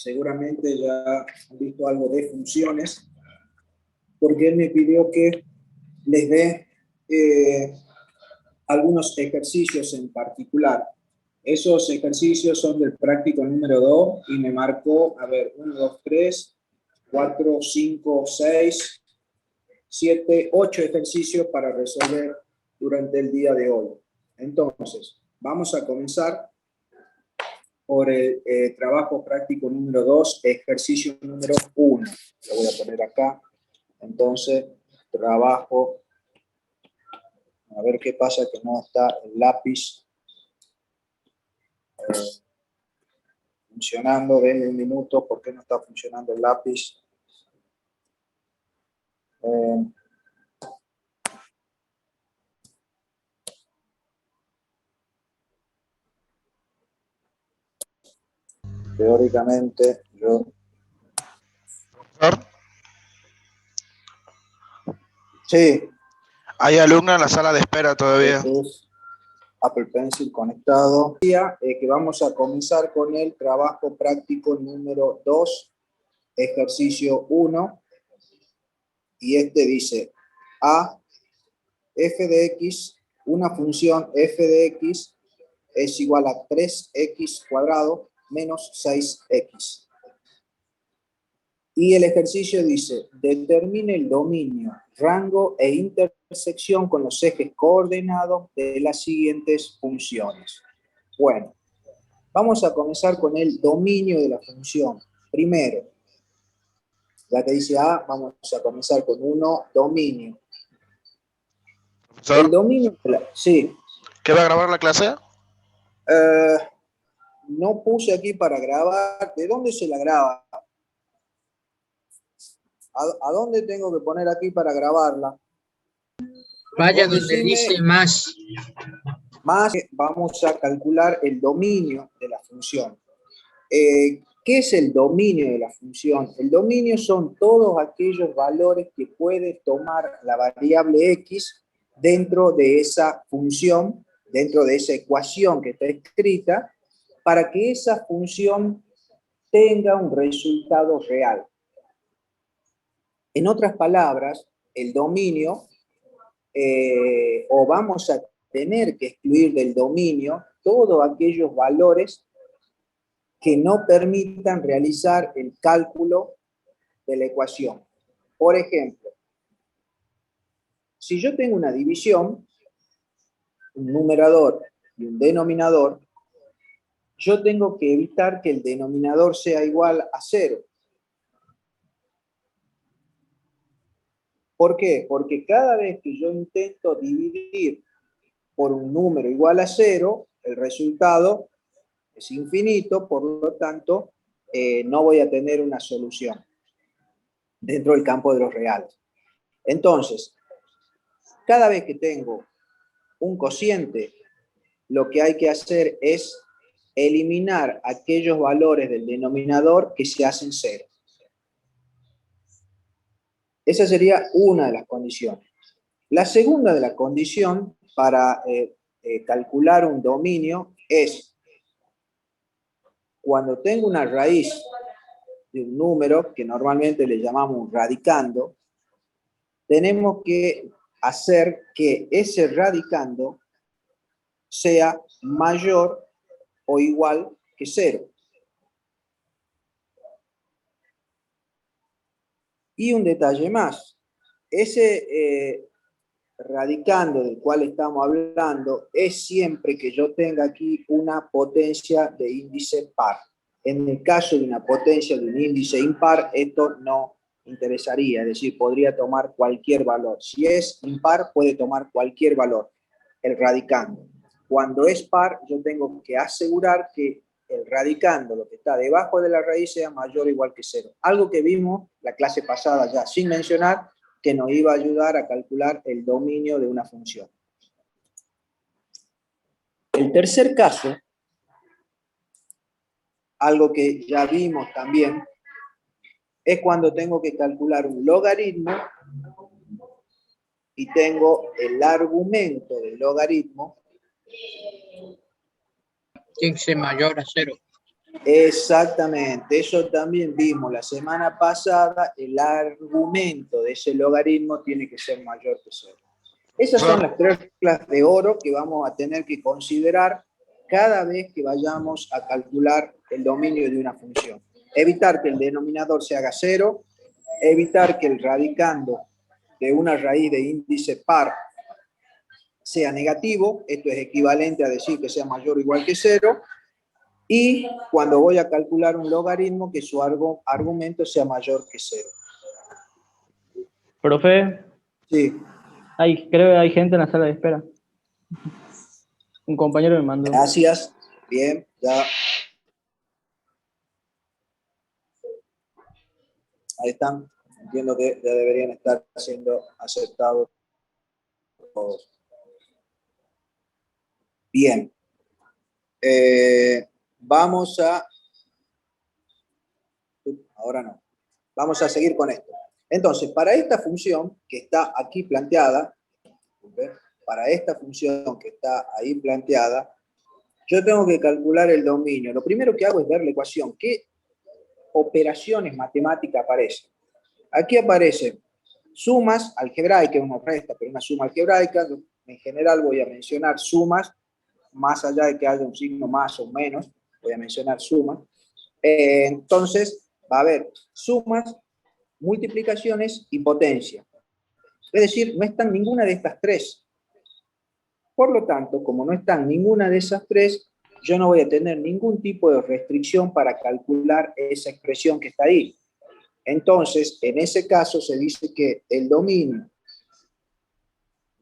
seguramente ya han visto algo de funciones, porque él me pidió que les dé algunos ejercicios en particular. Esos ejercicios son del práctico número 2 y me marcó, 1, 2, 3, 4, 5, 6, 7, 8 ejercicios para resolver durante el día de hoy. Entonces, vamos a comenzar por el trabajo práctico número 2, ejercicio número 1. Lo voy a poner acá. Entonces, trabajo. A ver qué pasa que no está el lápiz funcionando. Denme un minuto, ¿por qué no está funcionando el lápiz? Teóricamente, yo... Sí. Hay alumnos en la sala de espera todavía. Apple Pencil conectado. Que vamos a comenzar con el trabajo práctico número 2, ejercicio 1. Y este dice, f de x, una función f de x es igual a 3x cuadrado menos 6x. Y el ejercicio dice, determine el dominio, rango e intersección con los ejes coordenados de las siguientes funciones. Bueno, vamos a comenzar con el dominio de la función. Primero, la que dice A, vamos a comenzar con 1, dominio. ¿Profesor? El dominio, sí. ¿Qué va a grabar la clase? No puse aquí para grabar. ¿De dónde se la graba? ¿A dónde tengo que poner aquí para grabarla? Vaya donde dice más. Más, vamos a calcular el dominio de la función. ¿Qué es el dominio de la función? El dominio son todos aquellos valores que puede tomar la variable x dentro de esa función, dentro de esa ecuación que está escrita, para que esa función tenga un resultado real. En otras palabras, el dominio, o vamos a tener que excluir del dominio todos aquellos valores que no permitan realizar el cálculo de la ecuación. Por ejemplo, si yo tengo una división, un numerador y un denominador, yo tengo que evitar que el denominador sea igual a 0. ¿Por qué? Porque cada vez que yo intento dividir por un número igual a 0, el resultado es infinito, por lo tanto, no voy a tener una solución dentro del campo de los reales. Entonces, cada vez que tengo un cociente, lo que hay que hacer es eliminar aquellos valores del denominador que se hacen 0. Esa sería una de las condiciones. La segunda de la condición para calcular un dominio es cuando tengo una raíz de un número, que normalmente le llamamos radicando, tenemos que hacer que ese radicando sea mayor o igual que 0. Y un detalle más, ese radicando del cual estamos hablando es siempre que yo tenga aquí una potencia de índice par. En el caso de una potencia de un índice impar, esto no interesaría, es decir, podría tomar cualquier valor. Si es impar, puede tomar cualquier valor, el radicando. Cuando es par, yo tengo que asegurar que el radicando, lo que está debajo de la raíz, sea mayor o igual que 0. Algo que vimos la clase pasada ya sin mencionar, que nos iba a ayudar a calcular el dominio de una función. El tercer caso, algo que ya vimos también, es cuando tengo que calcular un logaritmo y tengo el argumento del logaritmo Tiene que ser mayor a 0. Exactamente, eso también vimos la semana pasada, el argumento de ese logaritmo tiene que ser mayor que cero. Esas son las tres reglas de oro que vamos a tener que considerar cada vez que vayamos a calcular el dominio de una función. Evitar que el denominador se haga cero, evitar que el radicando de una raíz de índice par sea negativo, esto es equivalente a decir que sea mayor o igual que cero, y cuando voy a calcular un logaritmo, que su argumento sea mayor que cero. Profe, Sí. creo que hay gente en la sala de espera. Un compañero me mandó. Gracias. Bien, ya. Ahí están. Entiendo que ya deberían estar siendo aceptados todos. Bien. Vamos a... Ahora no. Vamos a seguir con esto. Entonces, para esta función que está aquí planteada, para esta función que está ahí planteada, yo tengo que calcular el dominio. Lo primero que hago es ver la ecuación. ¿Qué operaciones matemáticas aparecen? Aquí aparecen sumas algebraicas, una resta, pero una suma algebraica. En general voy a mencionar sumas, más allá de que haya un signo más o menos, voy a mencionar sumas. Entonces, va a haber sumas, multiplicaciones y potencia. Es decir, no están ninguna de estas tres. Por lo tanto, como no están ninguna de esas tres, yo no voy a tener ningún tipo de restricción para calcular esa expresión que está ahí. Entonces, en ese caso se dice que el dominio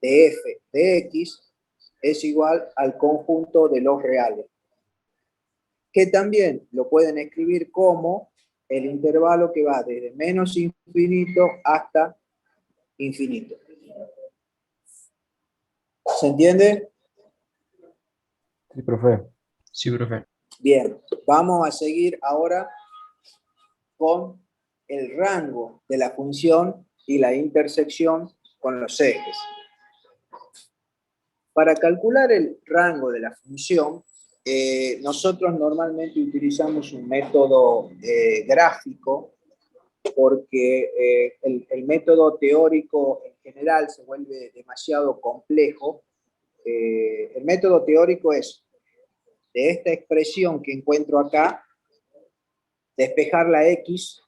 de f de x es igual al conjunto de los reales, que también lo pueden escribir como el intervalo que va desde menos infinito hasta infinito. ¿Se entiende? Sí, profe. Sí, profe. Bien, vamos a seguir ahora con el rango de la función y la intersección con los ejes. Para calcular el rango de la función, nosotros normalmente utilizamos un método gráfico, porque el método teórico en general se vuelve demasiado complejo. El método teórico es de esta expresión que encuentro acá, despejar la x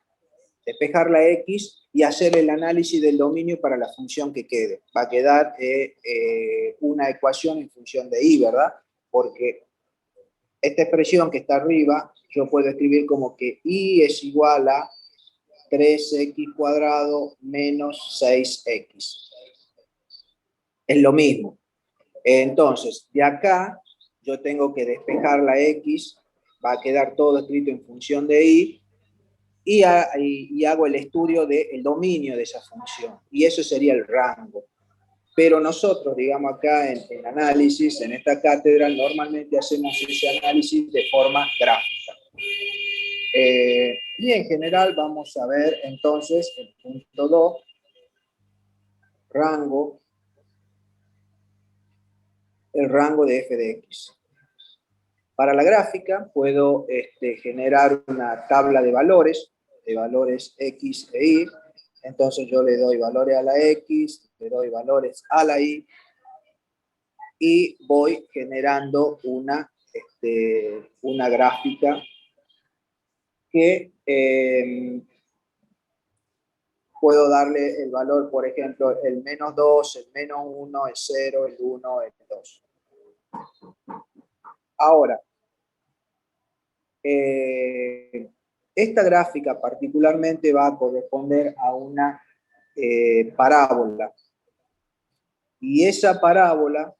y hacer el análisis del dominio para la función que quede. Va a quedar una ecuación en función de y, ¿verdad? Porque esta expresión que está arriba, yo puedo escribir como que y es igual a 3x cuadrado menos 6x. Es lo mismo. Entonces, de acá, yo tengo que despejar la x, va a quedar todo escrito en función de y hago el estudio del dominio de esa función. Y eso sería el rango. Pero nosotros, digamos acá en análisis, en esta cátedra, normalmente hacemos ese análisis de forma gráfica. Y en general vamos a ver entonces el punto 2, rango, el rango de f de x. Para la gráfica puedo generar una tabla de valores x e y. Entonces yo le doy valores a la x, le doy valores a la y, y voy generando una gráfica que puedo darle el valor, por ejemplo, el menos 2, el menos 1, el 0, el 1, el 2. Ahora, esta gráfica particularmente va a corresponder a una parábola. Y esa parábola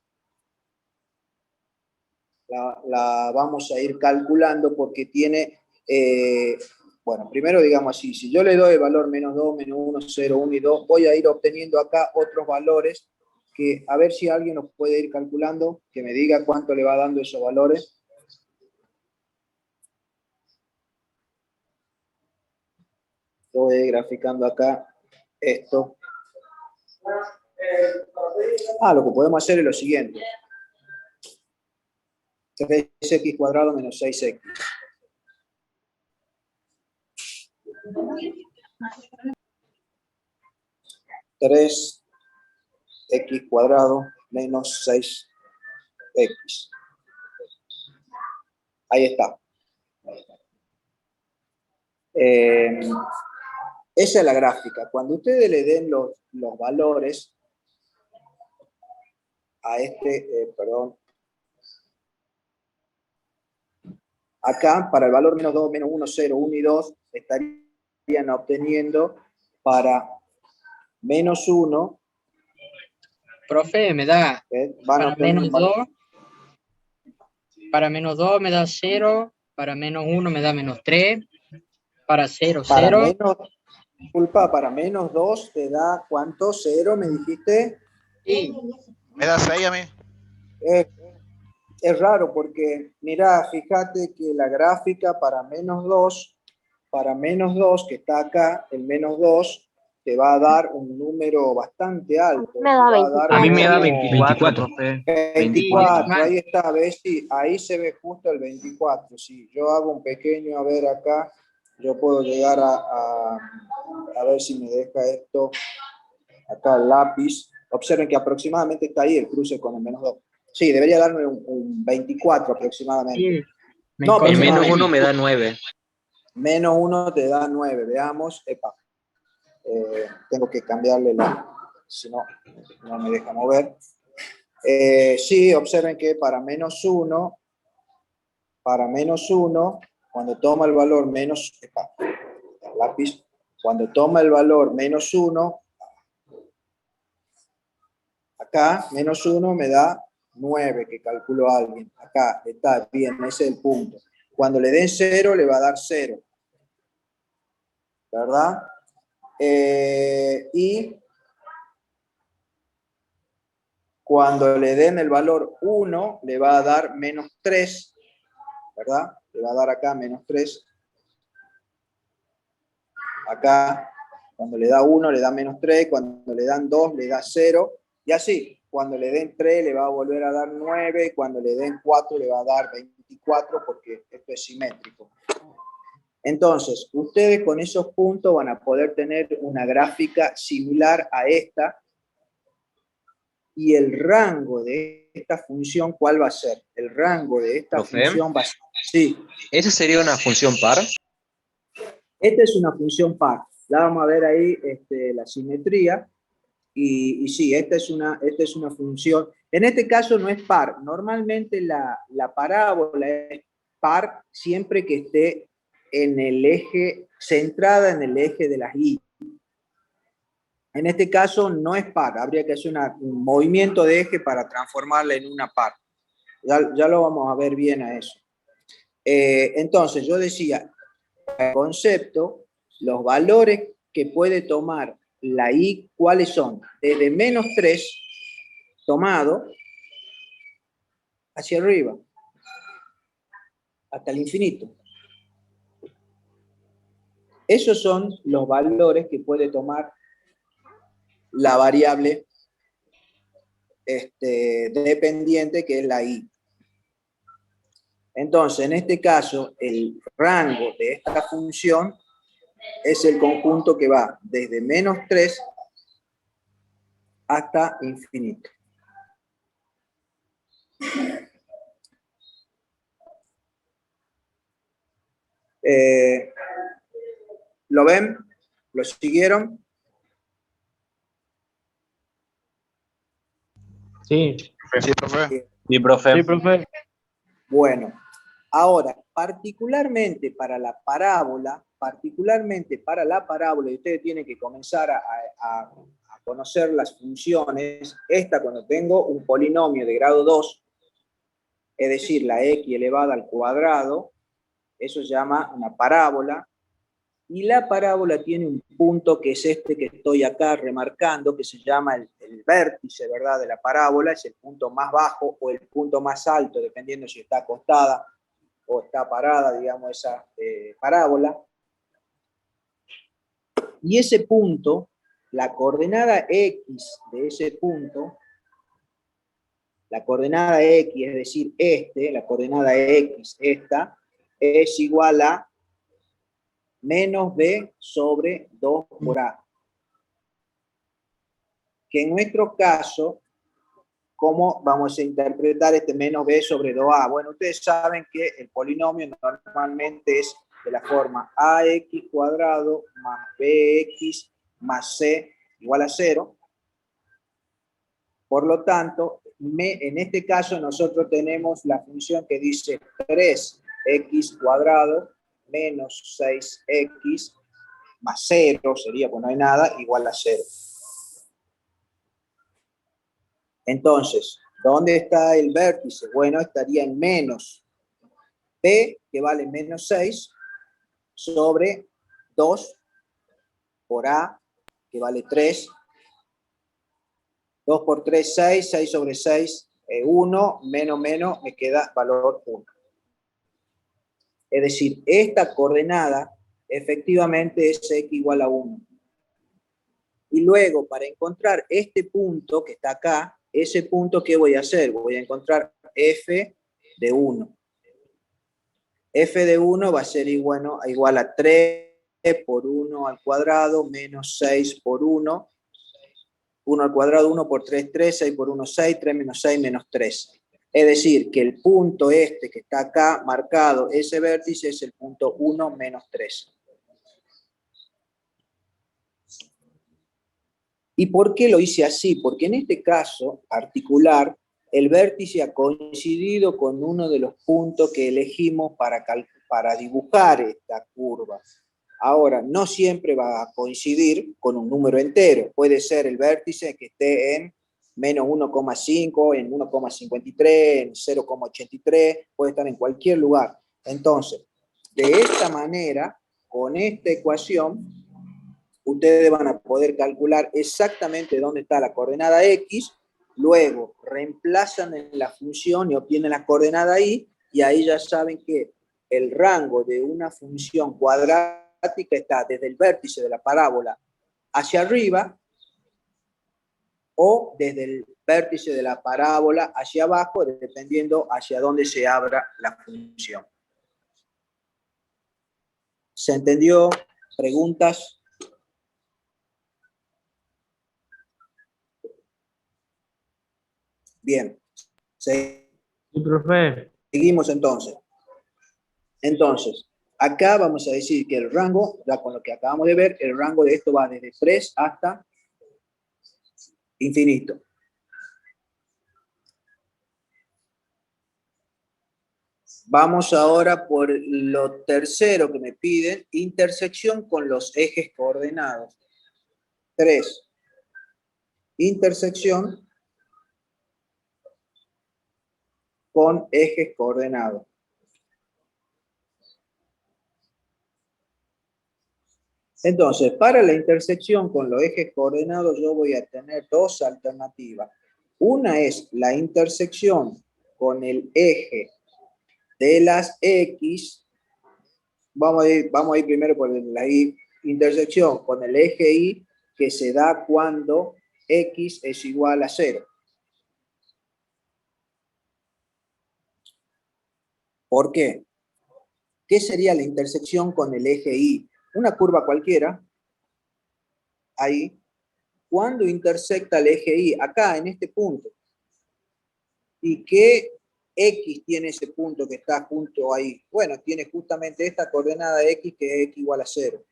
la vamos a ir calculando porque tiene, bueno, primero digamos así, si yo le doy el valor menos 2, menos 1, 0, 1 y 2, voy a ir obteniendo acá otros valores que a ver si alguien los puede ir calculando, que me diga cuánto le va dando esos valores. Yo voy a ir graficando acá esto. Lo que podemos hacer es lo siguiente. 3x cuadrado menos 6x. 3x cuadrado menos 6x. Ahí está. Esa es la gráfica. Cuando ustedes le den los valores a perdón. Acá, para el valor menos 2, menos 1, 0, 1 y 2, estarían obteniendo para menos 1. Profe, me da Van a para obtener menos 2. Para menos 2 me da 0. Para menos 1 me da menos 3. Para 0, 0. Para menos 2 te da ¿cuánto? 0, me dijiste. Sí. Me da 6 a mí. Es raro porque, mira, fíjate que la gráfica para menos 2, que está acá, el menos 2, te va a dar un número bastante alto. Me da 24. A mí me da como 24, profe. 24, ahí está, ves, sí, ahí se ve justo el 24. Si yo hago un pequeño, a ver acá, yo puedo llegar a ver si me deja esto, acá el lápiz. Observen que aproximadamente está ahí el cruce con el menos 2. Sí, debería darme un 24 aproximadamente. Sí. No, El pero menos 1 me da 9. Menos 1 te da 9. Veamos. Epa. Tengo que cambiarle si no, no me deja mover. Sí, observen que para menos 1, cuando toma el valor menos, lápiz, cuando toma el valor menos 1, acá menos 1 me da 9, que calculó alguien. Acá está bien, ese es el punto. Cuando le den 0, le va a dar 0. ¿Verdad? Y cuando le den el valor 1, le va a dar menos 3, ¿verdad? Le va a dar acá menos 3. Acá, cuando le da 1, le da menos 3. Cuando le dan 2, le da 0. Y así, cuando le den 3, le va a volver a dar 9. Cuando le den 4, le va a dar 24, porque esto es simétrico. Entonces, ustedes con esos puntos van a poder tener una gráfica similar a esta. Y el rango de esta función, ¿cuál va a ser? El rango de esta función va a ser... Sí. ¿Esa sería una función par? Esta es una función par. La vamos a ver ahí la simetría. Y sí, esta es una función. En este caso no es par. Normalmente la parábola es par siempre que esté en el eje, centrada en el eje de las y. En este caso no es par, habría que hacer un movimiento de eje para transformarla en una par. Ya lo vamos a ver bien a eso. Entonces, yo decía, el concepto, los valores que puede tomar la y, ¿cuáles son? Desde menos 3 tomado hacia arriba, hasta el infinito. Esos son los valores que puede tomar la variable dependiente, que es la y. Entonces, en este caso, el rango de esta función es el conjunto que va desde menos 3 hasta infinito. ¿Lo ven? ¿Lo siguieron? Sí. Sí, profe. Sí, profe. Sí, profe. Bueno, ahora, particularmente para la parábola, y ustedes tienen que comenzar a conocer las funciones. Esta, cuando tengo un polinomio de grado 2, es decir, la x elevada al cuadrado, eso se llama una parábola. Y la parábola tiene un punto que es este que estoy acá remarcando, que se llama el vértice, ¿verdad?, de la parábola. Es el punto más bajo o el punto más alto, dependiendo si está acostada o está parada, digamos, esa parábola. Y ese punto, la coordenada x de ese punto, la coordenada x, es decir, la coordenada x, esta, es igual a menos b sobre 2 por a. Que en nuestro caso, ¿cómo vamos a interpretar este menos b sobre 2a? Bueno, ustedes saben que el polinomio normalmente es de la forma ax cuadrado más bx más c igual a 0. Por lo tanto, en este caso nosotros tenemos la función que dice 3x cuadrado menos 6x más 0, sería, pues no hay nada, igual a 0. Entonces, ¿dónde está el vértice? Bueno, estaría en menos p, que vale menos 6, sobre 2 por a, que vale 3. 2 por 3, 6, 6 sobre 6, 1, menos, me queda valor 1. Es decir, esta coordenada efectivamente es x igual a 1. Y luego, para encontrar este punto que está acá, ese punto, ¿qué voy a hacer? Voy a encontrar f de 1. F de 1 va a ser igual a 3 por 1 al cuadrado menos 6 por 1. 1 al cuadrado, 1 por 3, 3, 6 por 1, 6, 3 menos 6, menos 3. Es decir, que el punto este que está acá marcado, ese vértice es el punto 1 menos 3. ¿Y por qué lo hice así? Porque en este caso particular, el vértice ha coincidido con uno de los puntos que elegimos para dibujar esta curva. Ahora, no siempre va a coincidir con un número entero. Puede ser el vértice que esté en menos 1,5, en 1,53, en 0,83, puede estar en cualquier lugar. Entonces, de esta manera, con esta ecuación, ustedes van a poder calcular exactamente dónde está la coordenada x, luego reemplazan en la función y obtienen la coordenada y ahí ya saben que el rango de una función cuadrática está desde el vértice de la parábola hacia arriba o desde el vértice de la parábola hacia abajo, dependiendo hacia dónde se abra la función. ¿Se entendió? ¿Preguntas? Bien. Sí, profe. Seguimos entonces. Entonces, acá vamos a decir que el rango, ya con lo que acabamos de ver, el rango de esto va desde 3 hasta infinito. Vamos ahora por lo tercero que me piden, intersección con los ejes coordenados. 3. Intersección con ejes coordenados. Entonces, para la intersección con los ejes coordenados yo voy a tener dos alternativas. Una es la intersección con el eje de las X. Vamos a ir primero por la intersección con el eje Y, que se da cuando X es igual a 0. ¿Por qué? ¿Qué sería la intersección con el eje Y? Una curva cualquiera, ahí, cuando intersecta el eje Y, acá en este punto. ¿Y qué X tiene ese punto que está junto ahí? Bueno, tiene justamente esta coordenada X, que es X igual a 0.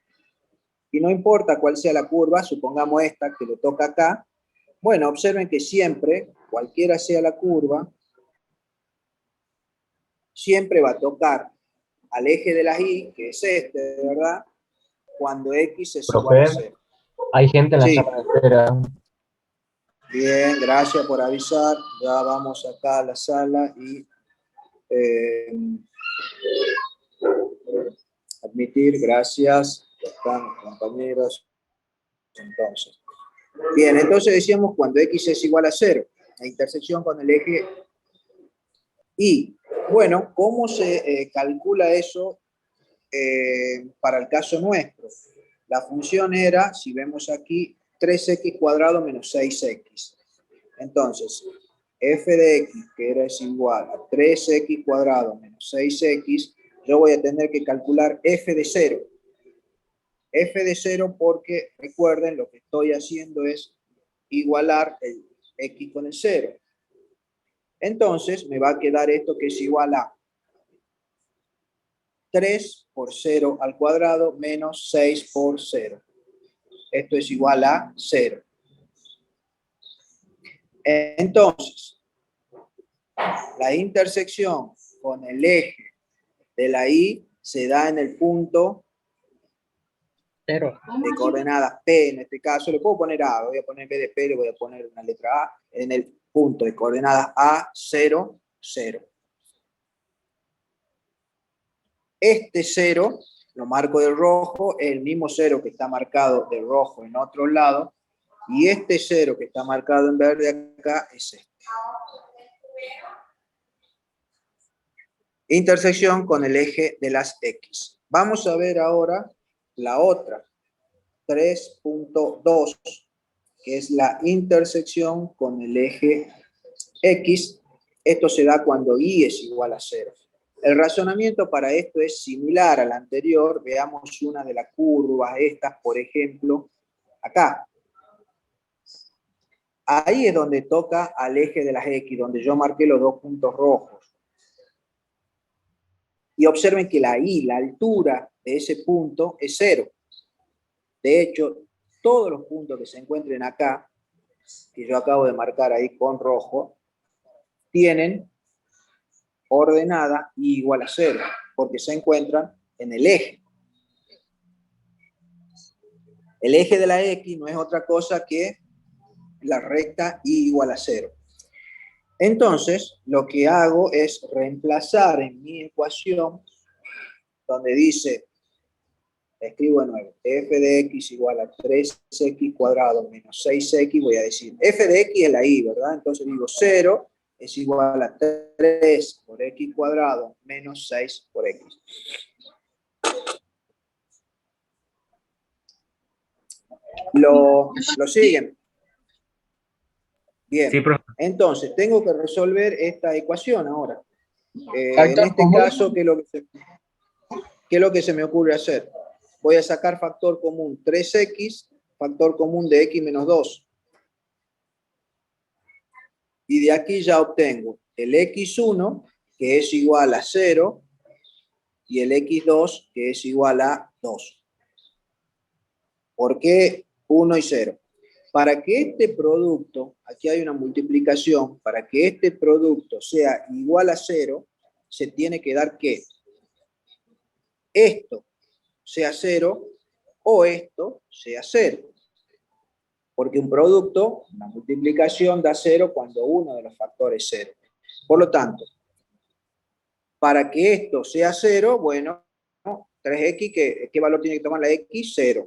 Y no importa cuál sea la curva, supongamos esta que le toca acá. Bueno, observen que siempre, cualquiera sea la curva, siempre va a tocar al eje de la Y, que es este, ¿verdad? Cuando X es igual a 0. Hay gente en la Sí. sala de espera. Bien, gracias por avisar. Ya vamos acá a la sala y admitir, gracias. Están compañeros. Entonces. Bien, entonces decíamos cuando X es igual a 0, la intersección con el eje Y. Bueno, ¿cómo se calcula eso para el caso nuestro? La función era, si vemos aquí, 3x cuadrado menos 6x. Entonces, f de x, que era igual a 3x cuadrado menos 6x, yo voy a tener que calcular f de 0. f de 0 porque, recuerden, lo que estoy haciendo es igualar el x con el 0. Entonces, me va a quedar esto que es igual a 3 por 0 al cuadrado menos 6 por 0. Esto es igual a 0. Entonces, la intersección con el eje de la y se da en el punto 0. de coordenadas P, en este caso le puedo poner A, voy a poner en vez de P, le voy a poner una letra A, en el punto de coordenadas A, 0, 0. Este 0, lo marco de rojo, es el mismo 0 que está marcado de rojo en otro lado, y este 0 que está marcado en verde acá es este. Intersección con el eje de las X. Vamos a ver ahora la otra, 3.2, que es la intersección con el eje X. Esto se da cuando y es igual a 0. El razonamiento para esto es similar al anterior. Veamos una de las curvas estas, por ejemplo, acá. Ahí es donde toca al eje de las X, donde yo marqué los dos puntos rojos. Y observen que la y, la altura de ese punto es 0. De hecho, todos los puntos que se encuentren acá, que yo acabo de marcar ahí con rojo, tienen ordenada y igual a 0, porque se encuentran en el eje. El eje de la X no es otra cosa que la recta y igual a 0. Entonces, lo que hago es reemplazar en mi ecuación, donde dice, escribo de nuevo, f de x igual a 3x cuadrado menos 6x, voy a decir, f de x es la y, ¿verdad? Entonces digo 0 es igual a 3 por x cuadrado menos 6 por x. ¿Lo siguen? Bien. Sí, profe. Entonces, tengo que resolver esta ecuación ahora. En Factor este común. caso, ¿qué es lo que se me ocurre hacer? Voy a sacar factor común 3x, factor común de x menos 2. Y de aquí ya obtengo el x1, que es igual a 0, y el x2, que es igual a 2. ¿Por qué 1 y 0? Para que este producto, aquí hay una multiplicación, para que este producto sea igual a 0, se tiene que dar que esto sea 0 o esto sea 0. Porque un producto, una multiplicación, da 0 cuando uno de los factores es 0. Por lo tanto, para que esto sea 0, bueno, 3x, ¿qué valor tiene que tomar la x? 0.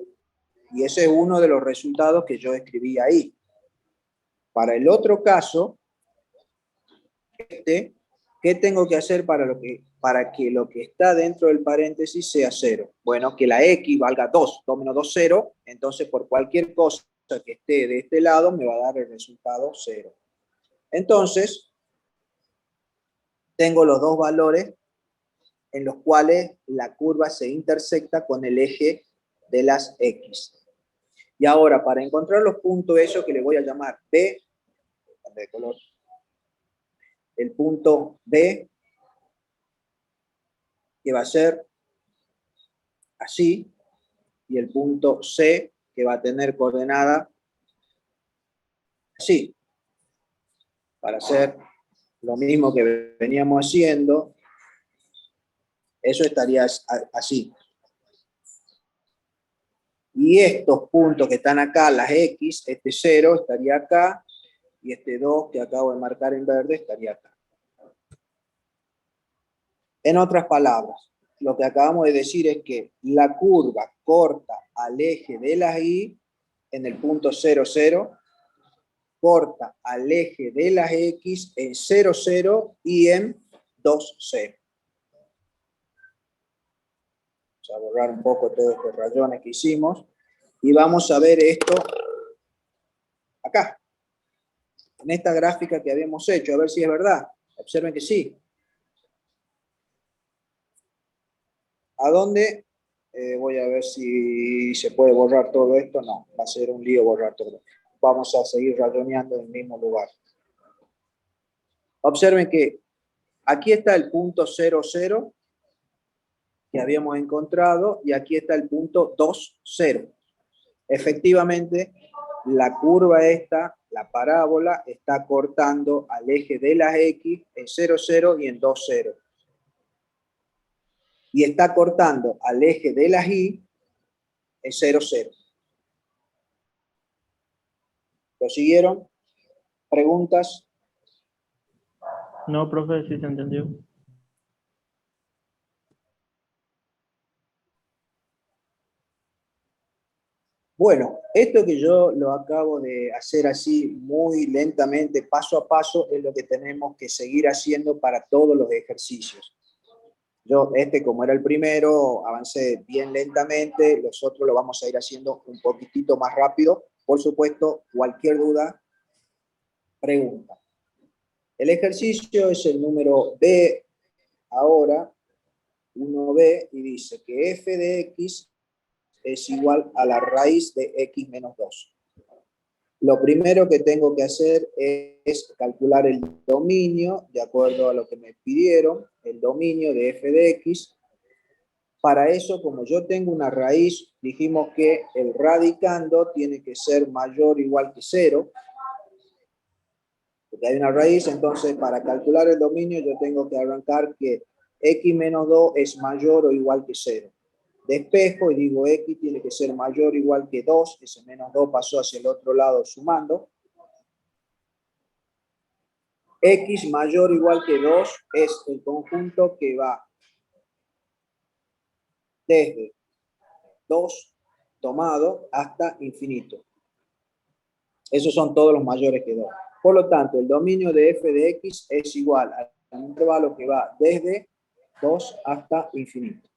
Y ese es uno de los resultados que yo escribí ahí. Para el otro caso, ¿qué tengo que hacer para que lo que está dentro del paréntesis sea 0? Bueno, que la x valga 2, 2 menos 2, 0. Entonces, por cualquier cosa que esté de este lado, me va a dar el resultado 0. Entonces, tengo los dos valores en los cuales la curva se intersecta con el eje de las X. Y ahora, para encontrar los puntos, eso que le voy a llamar B, de color, el punto B, que va a ser así, y el punto C, que va a tener coordenada así, para hacer lo mismo que veníamos haciendo, eso estaría así. Y estos puntos que están acá, las X, este 0 estaría acá, y este 2 que acabo de marcar en verde estaría acá. En otras palabras, lo que acabamos de decir es que la curva corta al eje de la Y en el punto 0, 0, corta al eje de las X en 0, 0 y en 2, 0. Vamos a borrar un poco todos estos rayones que hicimos y vamos a ver esto acá, en esta gráfica que habíamos hecho, a ver si es verdad. Observen que sí. ¿A dónde Voy a ver si se puede borrar todo esto. No, va a ser un lío borrar todo. Vamos a seguir rayoneando en el mismo lugar. Observen que aquí está el punto 0, 0 que habíamos encontrado y aquí está el punto 2, 0. Efectivamente, la curva esta, la parábola, está cortando al eje de las X en 0, 0 y en 2, 0. Y está cortando al eje de las Y en 0, 0. ¿Lo siguieron? ¿Preguntas? No, profe, sí se entendió. Bueno, esto que yo lo acabo de hacer así muy lentamente, paso a paso, es lo que tenemos que seguir haciendo para todos los ejercicios. Yo, como era el primero, avancé bien lentamente, los otros lo vamos a ir haciendo un poquitito más rápido. Por supuesto, cualquier duda, pregunta. El ejercicio es el número B ahora, 1B, y dice que f de x es igual a la raíz de x menos 2. Lo primero que tengo que hacer es calcular el dominio, de acuerdo a lo que me pidieron, el dominio de f de x. Para eso, como yo tengo una raíz, dijimos que el radicando tiene que ser mayor o igual que 0. Porque hay una raíz, entonces para calcular el dominio yo tengo que arrancar que x menos 2 es mayor o igual que 0. Despejo y digo x tiene que ser mayor o igual que 2, ese menos 2 pasó hacia el otro lado sumando. X mayor o igual que 2 es el conjunto que va desde 2 tomado hasta infinito. Esos son todos los mayores que 2. Por lo tanto, el dominio de f de x es igual al intervalo que va desde 2 hasta infinito.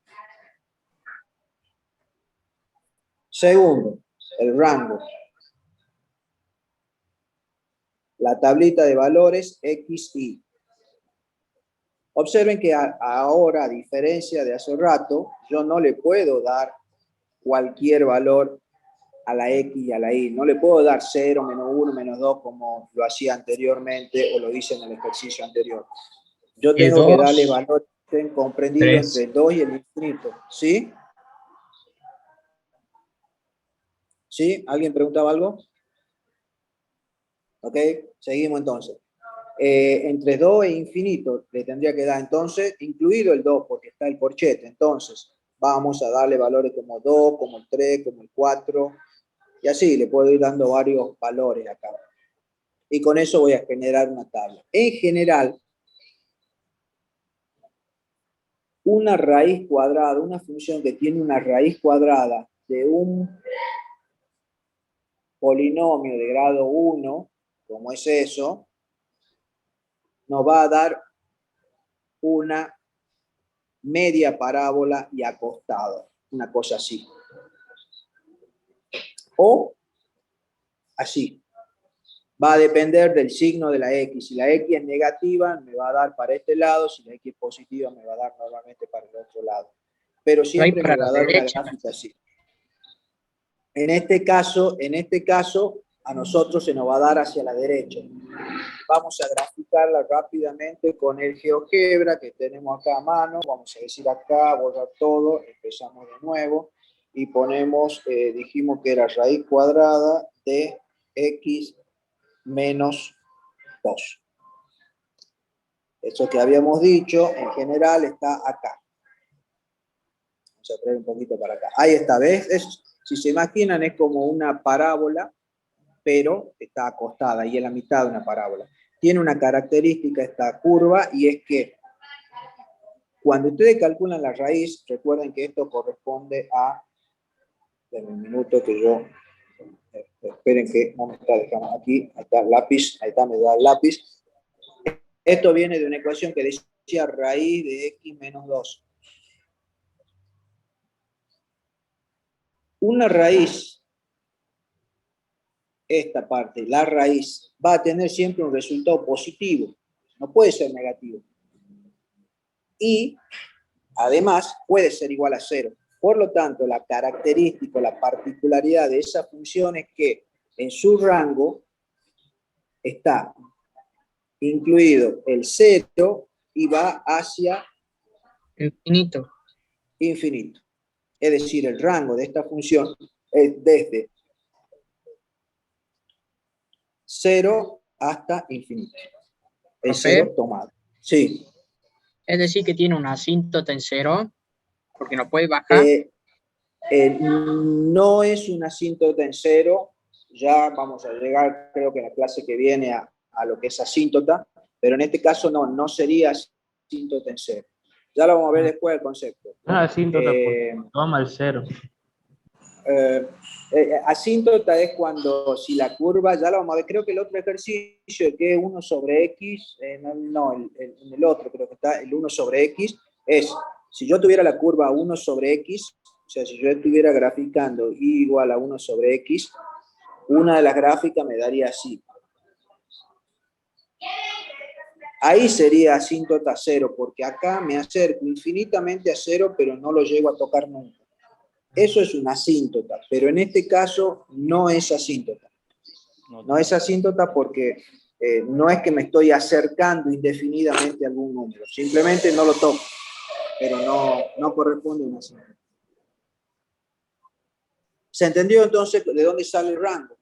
Segundo, el rango. La tablita de valores x, y. Observen que ahora, a diferencia de hace rato, yo no le puedo dar cualquier valor a la x y a la y. No le puedo dar 0, menos 1, menos 2, como lo hacía anteriormente o lo hice en el ejercicio anterior. Yo tengo que darle valores que estén comprendidos entre el 2 y el infinito. ¿Sí? ¿Sí? ¿Alguien preguntaba algo? Ok, seguimos entonces. Entre 2 e infinito le tendría que dar entonces, incluido el 2, porque está el corchete. Entonces, vamos a darle valores como 2, como el 3, como el 4, y así le puedo ir dando varios valores acá. Y con eso voy a generar una tabla. En general, una raíz cuadrada, una función que tiene una raíz cuadrada de un polinomio de grado 1, como es eso, nos va a dar una media parábola y acostado, una cosa así. O así. Va a depender del signo de la X. Si la X es negativa, me va a dar para este lado. Si la X es positiva, me va a dar normalmente para el otro lado. Pero siempre me va a dar una gráfica así. En este caso, a nosotros se nos va a dar hacia la derecha. Vamos a graficarla rápidamente con el GeoGebra que tenemos acá a mano. Vamos a decir acá, borrar todo, empezamos de nuevo y ponemos, dijimos que era raíz cuadrada de x menos 2. Eso que habíamos dicho, en general, está acá. Vamos a traer un poquito para acá. Ahí está, ¿ves? Si se imaginan, es como una parábola, pero está acostada y en la mitad de una parábola. Tiene una característica esta curva y es que cuando ustedes calculan la raíz, recuerden que esto corresponde a, en un minuto que yo, esperen que no me está dejando aquí, ahí está el lápiz, ahí está, me da el lápiz. Esto viene de una ecuación que decía raíz de x menos 2. Una raíz, esta parte, la raíz, va a tener siempre un resultado positivo, no puede ser negativo. Y además puede ser igual a 0. Por lo tanto, la característica, la particularidad de esa función es que en su rango está incluido el 0 y va hacia Infinito. infinito. Es decir, el rango de esta función es desde 0 hasta infinito. El Profe. 0 tomado. Sí. Es decir, que tiene una asíntota en 0, porque no puede bajar. No es una asíntota en 0. Ya vamos a llegar, creo que en la clase que viene, a lo que es asíntota, pero en este caso no sería asíntota en 0. Ya lo vamos a ver después el concepto. Asíntota, toma el 0. Asíntota es cuando, si la curva, ya lo vamos a ver, creo que el otro ejercicio, que es 1 sobre x, en el otro creo que está, el 1 sobre x, es, si yo tuviera la curva 1 sobre x, o sea, si yo estuviera graficando y igual a 1 sobre x, una de las gráficas me daría así. Ahí sería asíntota 0, porque acá me acerco infinitamente a 0, pero no lo llego a tocar nunca. Eso es una asíntota, pero en este caso no es asíntota. No es asíntota porque no es que me estoy acercando indefinidamente a algún número, simplemente no lo toco, pero no corresponde a una asíntota. ¿Se entendió entonces de dónde sale el rango?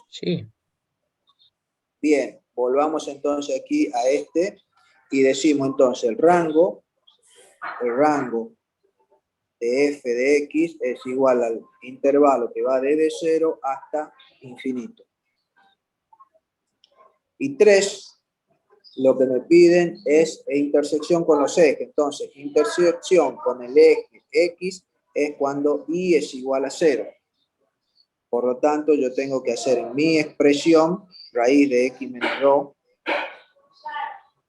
Sí. Bien, volvamos entonces aquí a este y decimos entonces el rango de f de x es igual al intervalo que va desde 0 hasta infinito. Y 3, lo que me piden es intersección con los ejes. Entonces, intersección con el eje x es cuando y es igual a 0. Por lo tanto, yo tengo que hacer en mi expresión raíz de x menos 2,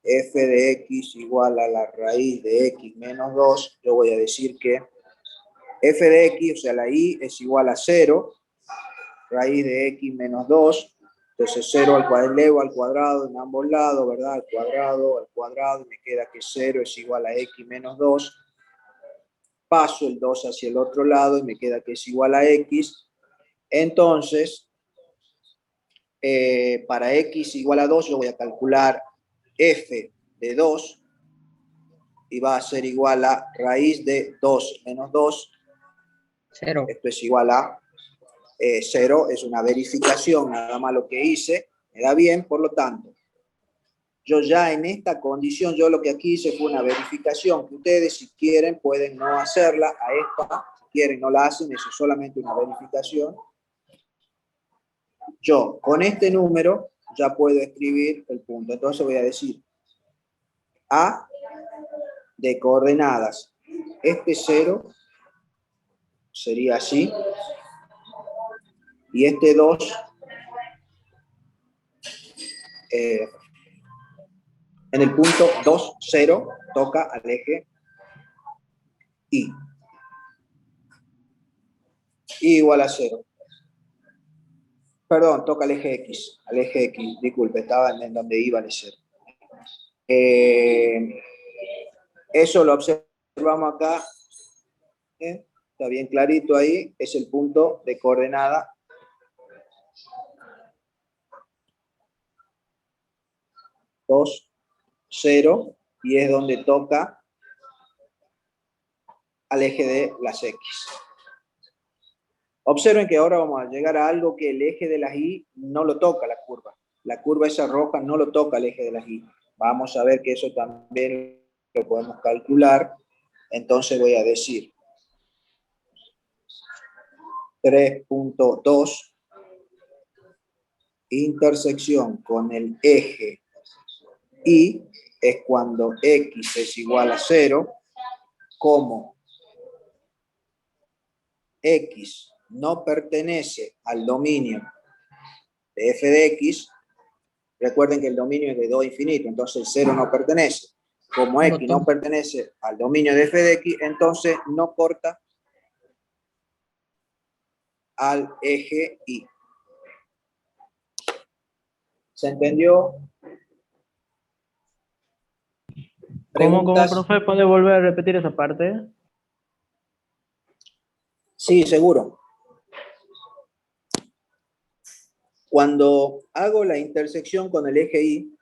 f de x igual a la raíz de x menos 2, yo voy a decir que f de x, o sea, la y es igual a 0, raíz de x menos 2, entonces 0 al cuadrado, elevo al cuadrado en ambos lados, ¿verdad? Al cuadrado, y me queda que 0 es igual a x menos 2, paso el 2 hacia el otro lado y me queda que es igual a x, entonces, para x igual a 2 yo voy a calcular f de 2, y va a ser igual a raíz de 2 menos 2, 0. esto es igual a 0, es una verificación, nada más lo que hice, me da bien, por lo tanto, yo ya en esta condición, yo lo que aquí hice fue una verificación, que ustedes si quieren pueden no hacerla, a esta, si quieren no la hacen, eso es solamente una verificación. Yo con este número ya puedo escribir el punto, entonces voy a decir A de coordenadas, este 0 sería así, y este 2 en el punto 2, 0, toca al eje Y. Y igual a 0. Perdón, toca al eje X. Al eje X, disculpe, estaba en donde iba el 0. Eso lo observamos acá. Está bien clarito ahí. Es el punto de coordenada 2, 0. Y es donde toca al eje de las X. Observen que ahora vamos a llegar a algo que el eje de las Y no lo toca la curva. La curva esa roja no lo toca el eje de las Y. Vamos a ver que eso también lo podemos calcular. Entonces voy a decir 3.2 intersección con el eje Y es cuando X es igual a 0, como X no pertenece al dominio de f de x, recuerden que el dominio es de 2 a infinito, entonces el 0 no pertenece. Como x no pertenece al dominio de f de x, entonces no corta al eje Y. ¿Se entendió? ¿Cómo, ¿Preguntas? profe, puede volver a repetir esa parte? Sí, seguro. Cuando hago la intersección con el eje Y,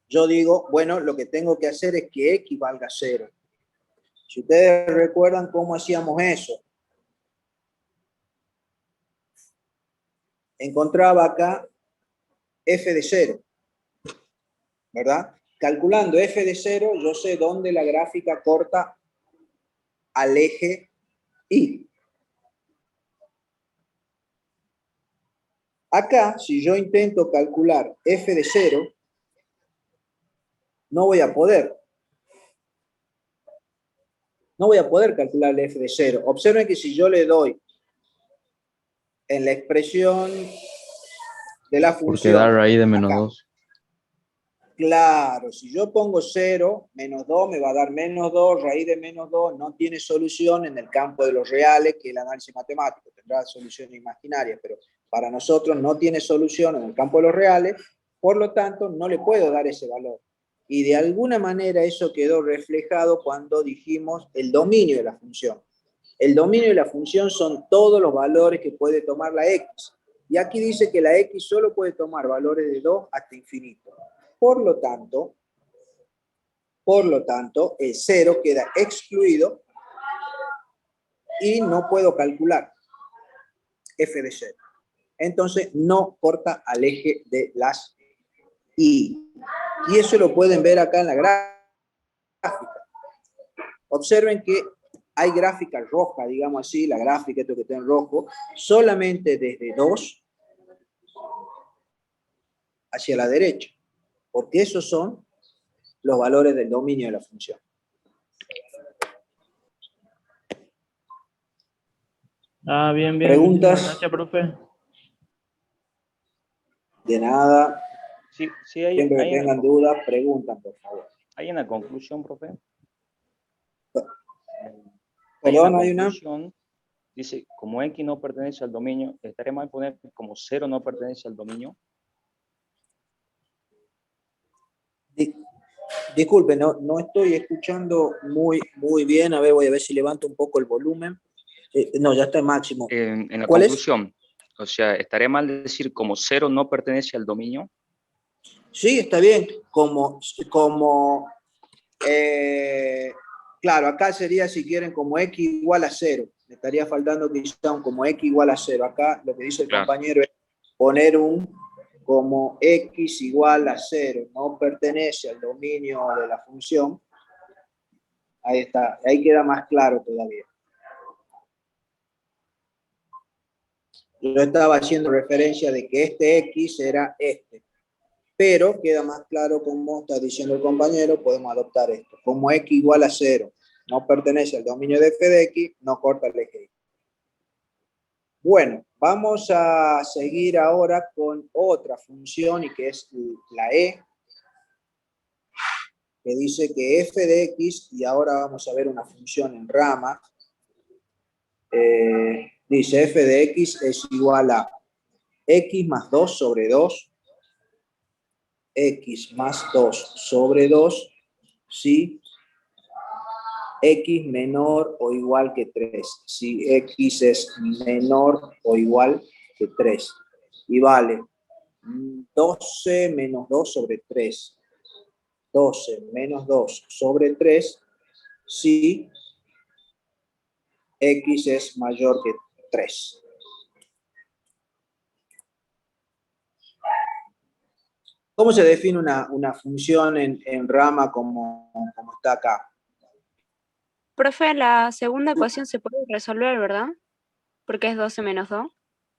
yo digo, bueno, lo que tengo que hacer es que X valga 0. Si ustedes recuerdan cómo hacíamos eso, encontraba acá f de 0, ¿verdad? Calculando f de 0, yo sé dónde la gráfica corta al eje Y. Acá, si yo intento calcular f de 0, no voy a poder. No voy a poder calcular el f de 0. Observen que si yo le doy en la expresión de la Porque da función, raíz de menos acá, 2. claro, si yo pongo 0, menos 2 me va a dar menos 2, raíz de menos 2, no tiene solución en el campo de los reales, que es el análisis matemático, tendrá solución imaginaria, pero para nosotros no tiene solución en el campo de los reales, por lo tanto no le puedo dar ese valor. Y de alguna manera eso quedó reflejado cuando dijimos el dominio de la función. El dominio de la función son todos los valores que puede tomar la X. Y aquí dice que la X solo puede tomar valores de 2 hasta infinito. Por lo tanto, el 0 queda excluido y no puedo calcular f de 0. Entonces, no corta al eje de las Y. Y eso lo pueden ver acá en la gráfica. Observen que hay gráfica roja, digamos así, la gráfica, esto que está en rojo, solamente desde 2 hacia la derecha, porque esos son los valores del dominio de la función. Ah, bien, bien. ¿Preguntas? Muchísimas gracias, profe. De nada. Sí, sí hay, Siempre que hay, tengan dudas, preguntan, por favor. hay una conclusión, profe. Perdón, hay una. conclusión. Dice, como X no pertenece al dominio, ¿estaría mal poner como 0 no pertenece al dominio? Disculpe, no estoy escuchando muy bien. A ver, voy a ver si levanto un poco el volumen. No, ya está en máximo. En la ¿Cuál es? conclusión, o sea, ¿estaría mal decir como 0 no pertenece al dominio? Sí, está bien. Claro, acá sería, si quieren, como X igual a 0. Me estaría faltando quizá un como X igual a 0. Acá lo que dice el Claro. compañero es poner un como X igual a 0. No pertenece al dominio de la función. Ahí está. Ahí queda más claro todavía. Yo estaba haciendo referencia de que este X era este. Pero queda más claro, como está diciendo el compañero, podemos adoptar esto. Como X igual a 0 no pertenece al dominio de f de X, no corta el eje Y. Bueno, vamos a seguir ahora con otra función, y que es la E, que dice que f de X, y ahora vamos a ver una función en rama, dice f de X es igual a X más 2 sobre 2, X más 2 sobre 2, ¿sí? X menor o igual que 3. Si X es menor o igual que 3. Y vale 12 menos 2 sobre 3. 12 menos 2 sobre 3 si X es mayor que 3. ¿Cómo se define una función en rama como está acá? Profe, la segunda ecuación se puede resolver, ¿verdad? Porque es 12 menos 2.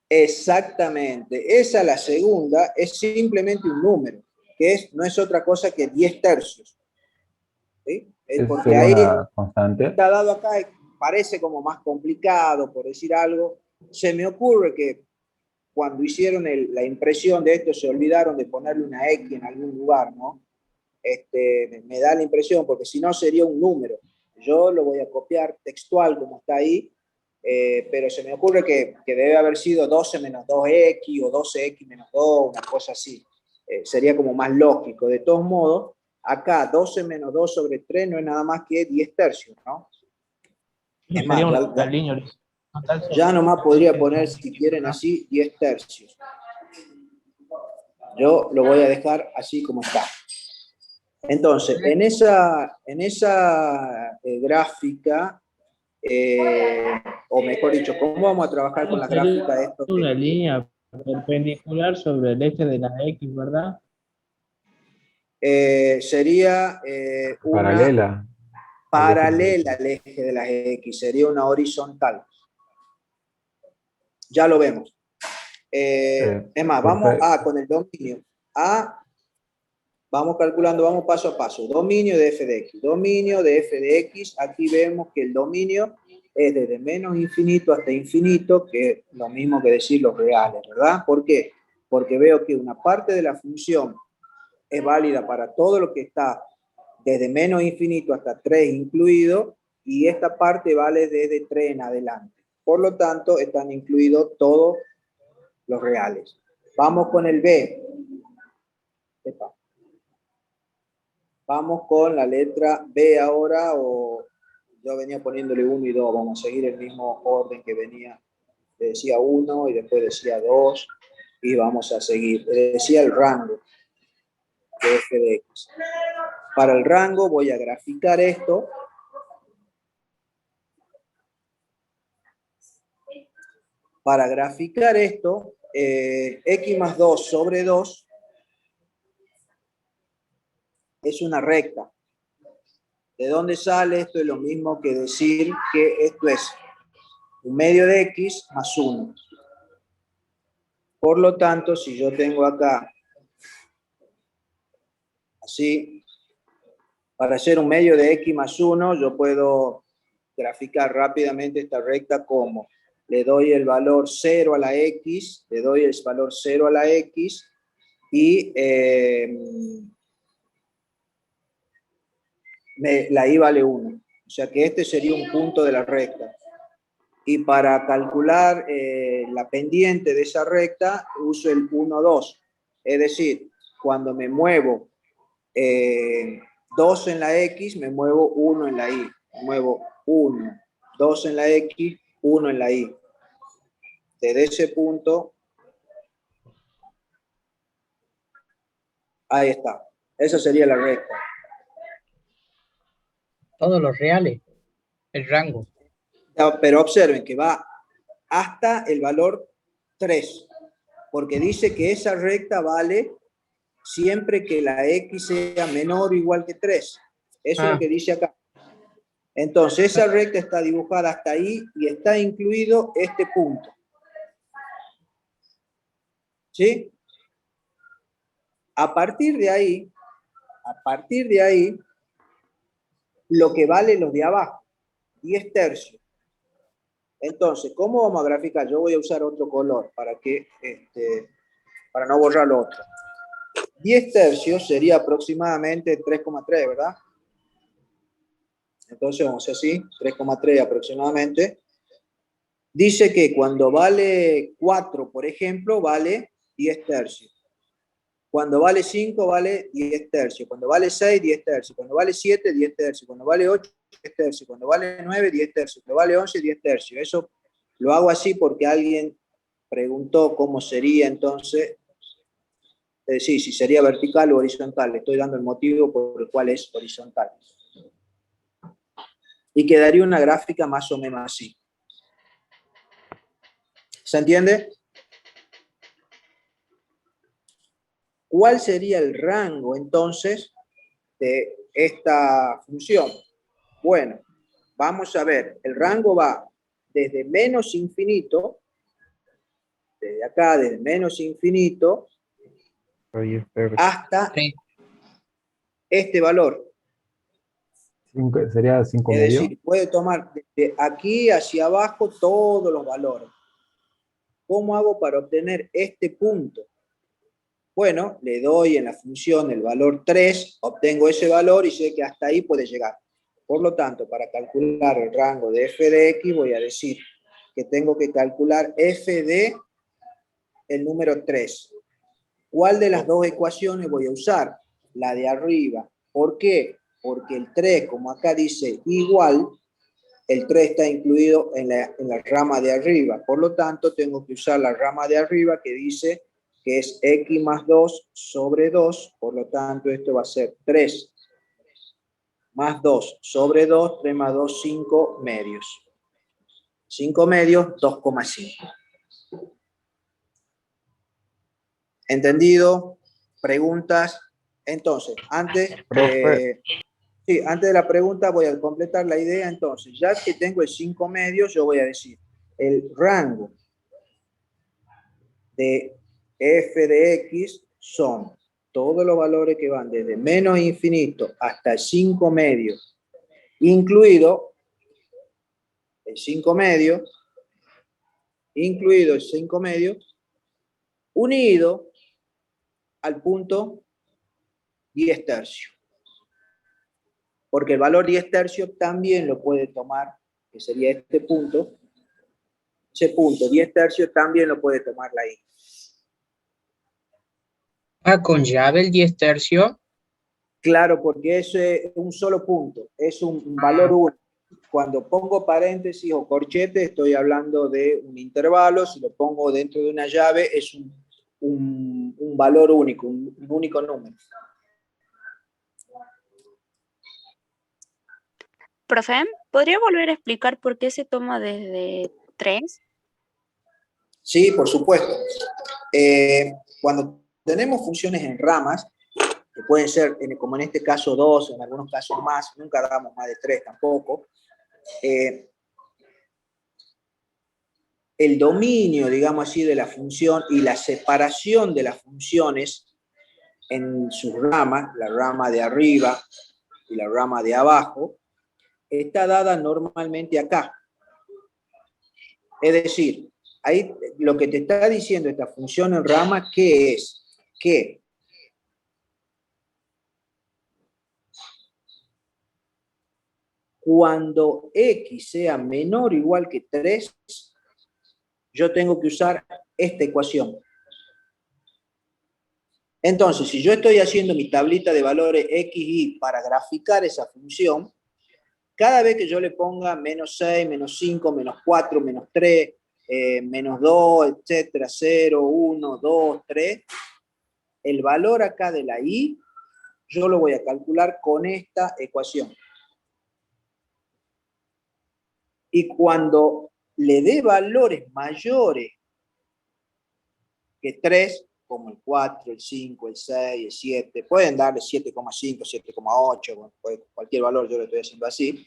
Exactamente. Esa, la segunda, es simplemente un número, que no es otra cosa que 10 tercios. ¿Sí? Porque sería ahí una constante. está dado acá, parece como más complicado, por decir algo. Se me ocurre que cuando hicieron la impresión de esto se olvidaron de ponerle una X en algún lugar, ¿no? Me da la impresión, porque si no sería un número. Yo lo voy a copiar textual como está ahí, pero se me ocurre que debe haber sido 12 menos 2X o 12X menos 2, una cosa así. Sería como más lógico. De todos modos, acá 12 menos 2 sobre 3 no es nada más que 10 tercios, ¿no? Es Sería más, una línea horizontal sobre- ya nomás podría poner, si quieren así, 10 tercios. Yo lo voy a dejar así como está. Entonces, en esa gráfica, o mejor dicho, ¿cómo vamos a trabajar con la gráfica de esto? Una línea perpendicular sobre el eje de la X, ¿verdad? Sería una Paralela. paralela al eje de las X, sería una horizontal. Ya lo vemos. Es más, vamos con el dominio. Vamos calculando, vamos paso a paso. Dominio de f de x. Dominio de f de x. Aquí vemos que el dominio es desde menos infinito hasta infinito, que es lo mismo que decir los reales, ¿verdad? ¿Por qué? Porque veo que una parte de la función es válida para todo lo que está desde menos infinito hasta 3 incluido, y esta parte vale desde 3 en adelante. Por lo tanto, están incluidos todos los reales. Vamos con el b. Vamos con la letra B ahora, o yo venía poniéndole 1 y 2, vamos a seguir el mismo orden que venía. Le decía 1 y después decía 2 y vamos a seguir. Le decía el rango de f de x. Para el rango voy a graficar esto. Para graficar esto, x más 2 sobre 2 es una recta. ¿De dónde sale? Esto es lo mismo que decir que esto es un medio de x más 1. Por lo tanto, si yo tengo acá, así, para hacer un medio de x más 1, yo puedo graficar rápidamente esta recta como le doy el valor 0 a la x, le doy el valor 0 a la x, y la y vale 1. O sea que este sería un punto de la recta. Y para calcular la pendiente de esa recta, uso el 1, 2. Es decir, cuando me muevo 2 en la X, me muevo 1 en la Y. Me muevo 1, 2 en la X, 1 en la Y. Desde ese punto, ahí está. Esa sería la recta. Todos los reales, el rango. Pero observen que va hasta el valor 3, porque dice que esa recta vale siempre que la x sea menor o igual que 3. Eso es lo que dice acá. Entonces, esa recta está dibujada hasta ahí y está incluido este punto. ¿Sí? A partir de ahí, lo que vale los de abajo, 10 tercios. Entonces, ¿cómo vamos a graficar? Yo voy a usar otro color para no borrar lo otro. 10 tercios sería aproximadamente 3,3, ¿verdad? Entonces vamos a hacer así, 3,3 aproximadamente. Dice que cuando vale 4, por ejemplo, vale 10 tercios. Cuando vale 5, vale 10 tercios. Cuando vale 6, 10 tercios. Cuando vale 7, 10 tercios. Cuando vale 8, 10 tercios. Cuando vale 9, 10 tercios. Cuando vale 11, 10 tercios. Eso lo hago así porque alguien preguntó cómo sería entonces. Es decir, si sería vertical o horizontal. Le estoy dando el motivo por el cual es horizontal. Y quedaría una gráfica más o menos así. ¿Se entiende? ¿Cuál sería el rango entonces de esta función? Bueno, vamos a ver. El rango va desde menos infinito, desde acá, desde menos infinito, hasta este valor. Sería 5 Es medio. decir, puede tomar de aquí hacia abajo todos los valores. ¿Cómo hago para obtener este punto? Bueno, le doy en la función el valor 3, obtengo ese valor y sé que hasta ahí puede llegar. Por lo tanto, para calcular el rango de f de x, voy a decir que tengo que calcular f de el número 3. ¿Cuál de las dos ecuaciones voy a usar? La de arriba. ¿Por qué? Porque el 3, como acá dice igual, el 3 está incluido en la rama de arriba. Por lo tanto, tengo que usar la rama de arriba que dice que es x más 2 sobre 2. Por lo tanto, esto va a ser 3 más 2 sobre 2, 3 más 2, 5 medios. 5 medios, 2,5. ¿Entendido? ¿Preguntas? Entonces, antes de la pregunta voy a completar la idea. Entonces, ya que tengo el 5 medios, yo voy a decir el rango de f de x son todos los valores que van desde menos infinito hasta el 5 medios, incluido el 5 medios, unido al punto 10 tercios. Porque el valor 10 tercios también lo puede tomar, que sería este punto. Ese punto 10 tercios también lo puede tomar la i. Ah, con llave el 10 tercios. Claro, porque eso es un solo punto, es un valor único. Cuando pongo paréntesis o corchete, estoy hablando de un intervalo. Si lo pongo dentro de una llave, es un valor único, un único número. Profe, ¿podría volver a explicar por qué se toma desde 3? Sí, por supuesto. Cuando tenemos funciones en ramas, que pueden ser, como en este caso 2, en algunos casos más, nunca damos más de 3 tampoco, el dominio, digamos así, de la función y la separación de las funciones en sus ramas, la rama de arriba y la rama de abajo, está dada normalmente acá. Es decir, ahí lo que te está diciendo esta función en rama, ¿qué es? Que cuando x sea menor o igual que 3, yo tengo que usar esta ecuación. Entonces, si yo estoy haciendo mi tablita de valores x, y para graficar esa función, cada vez que yo le ponga menos 6, menos 5, menos 4, menos 3, menos 2, etcétera, 0, 1, 2, 3, el valor acá de la i, yo lo voy a calcular con esta ecuación. Y cuando le dé valores mayores que 3, como el 4, el 5, el 6, el 7, pueden darle 7,5, 7,8, cualquier valor, yo lo estoy haciendo así.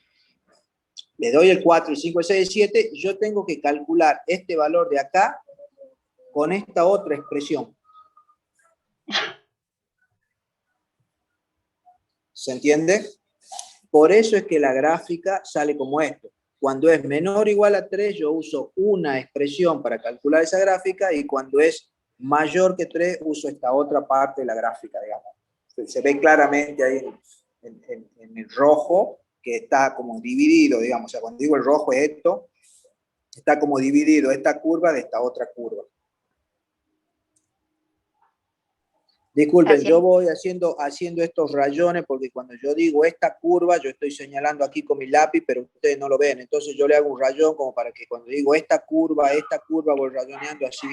Le doy el 4, el 5, el 6, el 7, yo tengo que calcular este valor de acá con esta otra expresión. ¿Se entiende? Por eso es que la gráfica sale como esto. Cuando es menor o igual a 3, yo uso una expresión para calcular esa gráfica, y cuando es mayor que 3, uso esta otra parte de la gráfica, digamos. Se ve claramente ahí en el rojo, que está como dividido, digamos. O sea, cuando digo el rojo es esto, está como dividido esta curva de esta otra curva. Disculpen, Gracias. yo voy haciendo estos rayones porque cuando yo digo esta curva, yo estoy señalando aquí con mi lápiz, pero ustedes no lo ven. Entonces yo le hago un rayón como para que cuando digo esta curva, voy rayoneando, así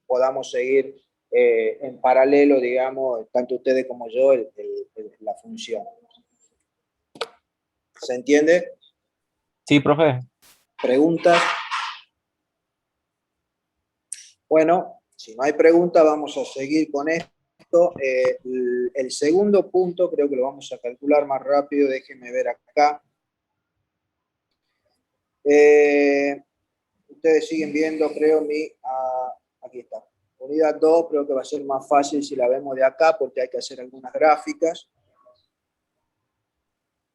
podamos seguir en paralelo, digamos, tanto ustedes como yo, la función. ¿Se entiende? Sí, profe. ¿Preguntas? Bueno, si no hay preguntas, vamos a seguir con esto. El segundo punto creo que lo vamos a calcular más rápido. Déjenme ver acá. Ustedes siguen viendo, creo, aquí está. Unidad 2, creo que va a ser más fácil si la vemos de acá porque hay que hacer algunas gráficas.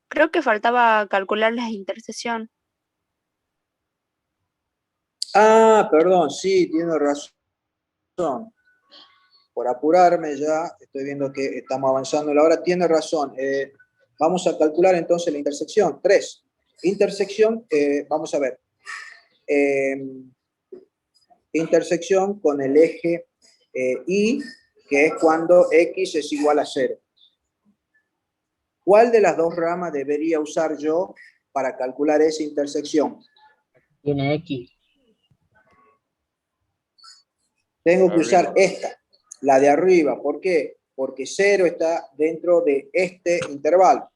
Creo que faltaba calcular la intersección. Ah, perdón, sí, tiene razón. Por apurarme ya, estoy viendo que estamos avanzando en la hora. Tiene razón. Vamos a calcular entonces la intersección. 3. Intersección, vamos a ver. Intersección con el eje Y, que es cuando X es igual a 0. ¿Cuál de las dos ramas debería usar yo para calcular esa intersección? Tiene X. Tengo que usar Arriba. esta, la de arriba. ¿Por qué? Porque 0 está dentro de este intervalo.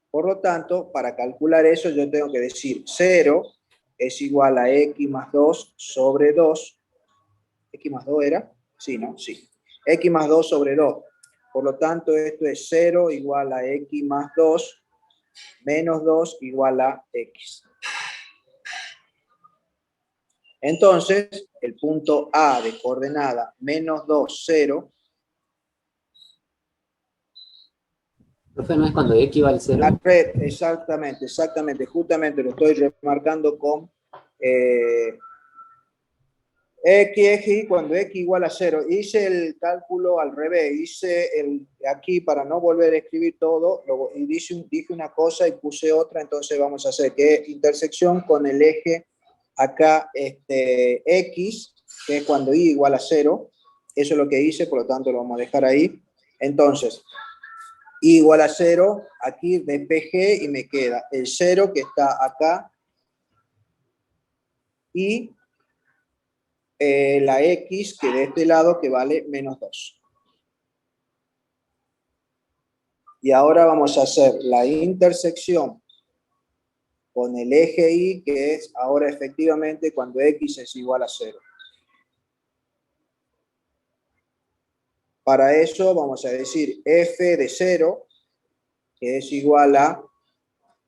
Por lo tanto, para calcular eso, yo tengo que decir 0 es igual a x más 2 sobre 2. ¿X más 2 era? Sí, ¿no? Sí. X más 2 sobre 2. Por lo tanto, esto es 0 igual a x más 2 menos 2 igual a x. Entonces, el punto A de coordenada menos 2, 0. Profe, ¿no es cuando X vale 0? Exactamente, justamente lo estoy remarcando con x, cuando x igual a 0. Hice el cálculo al revés, hice aquí para no volver a escribir todo, y dije una cosa y puse otra, entonces vamos a hacer que intersección con el eje acá x, que es cuando y igual a 0, eso es lo que hice, por lo tanto lo vamos a dejar ahí. Entonces, y igual a 0, aquí despejé y me queda el 0 que está acá y la x que de este lado que vale menos 2. Y ahora vamos a hacer la intersección con el eje y, que es ahora efectivamente cuando x es igual a 0. Para eso vamos a decir f de 0, que es igual a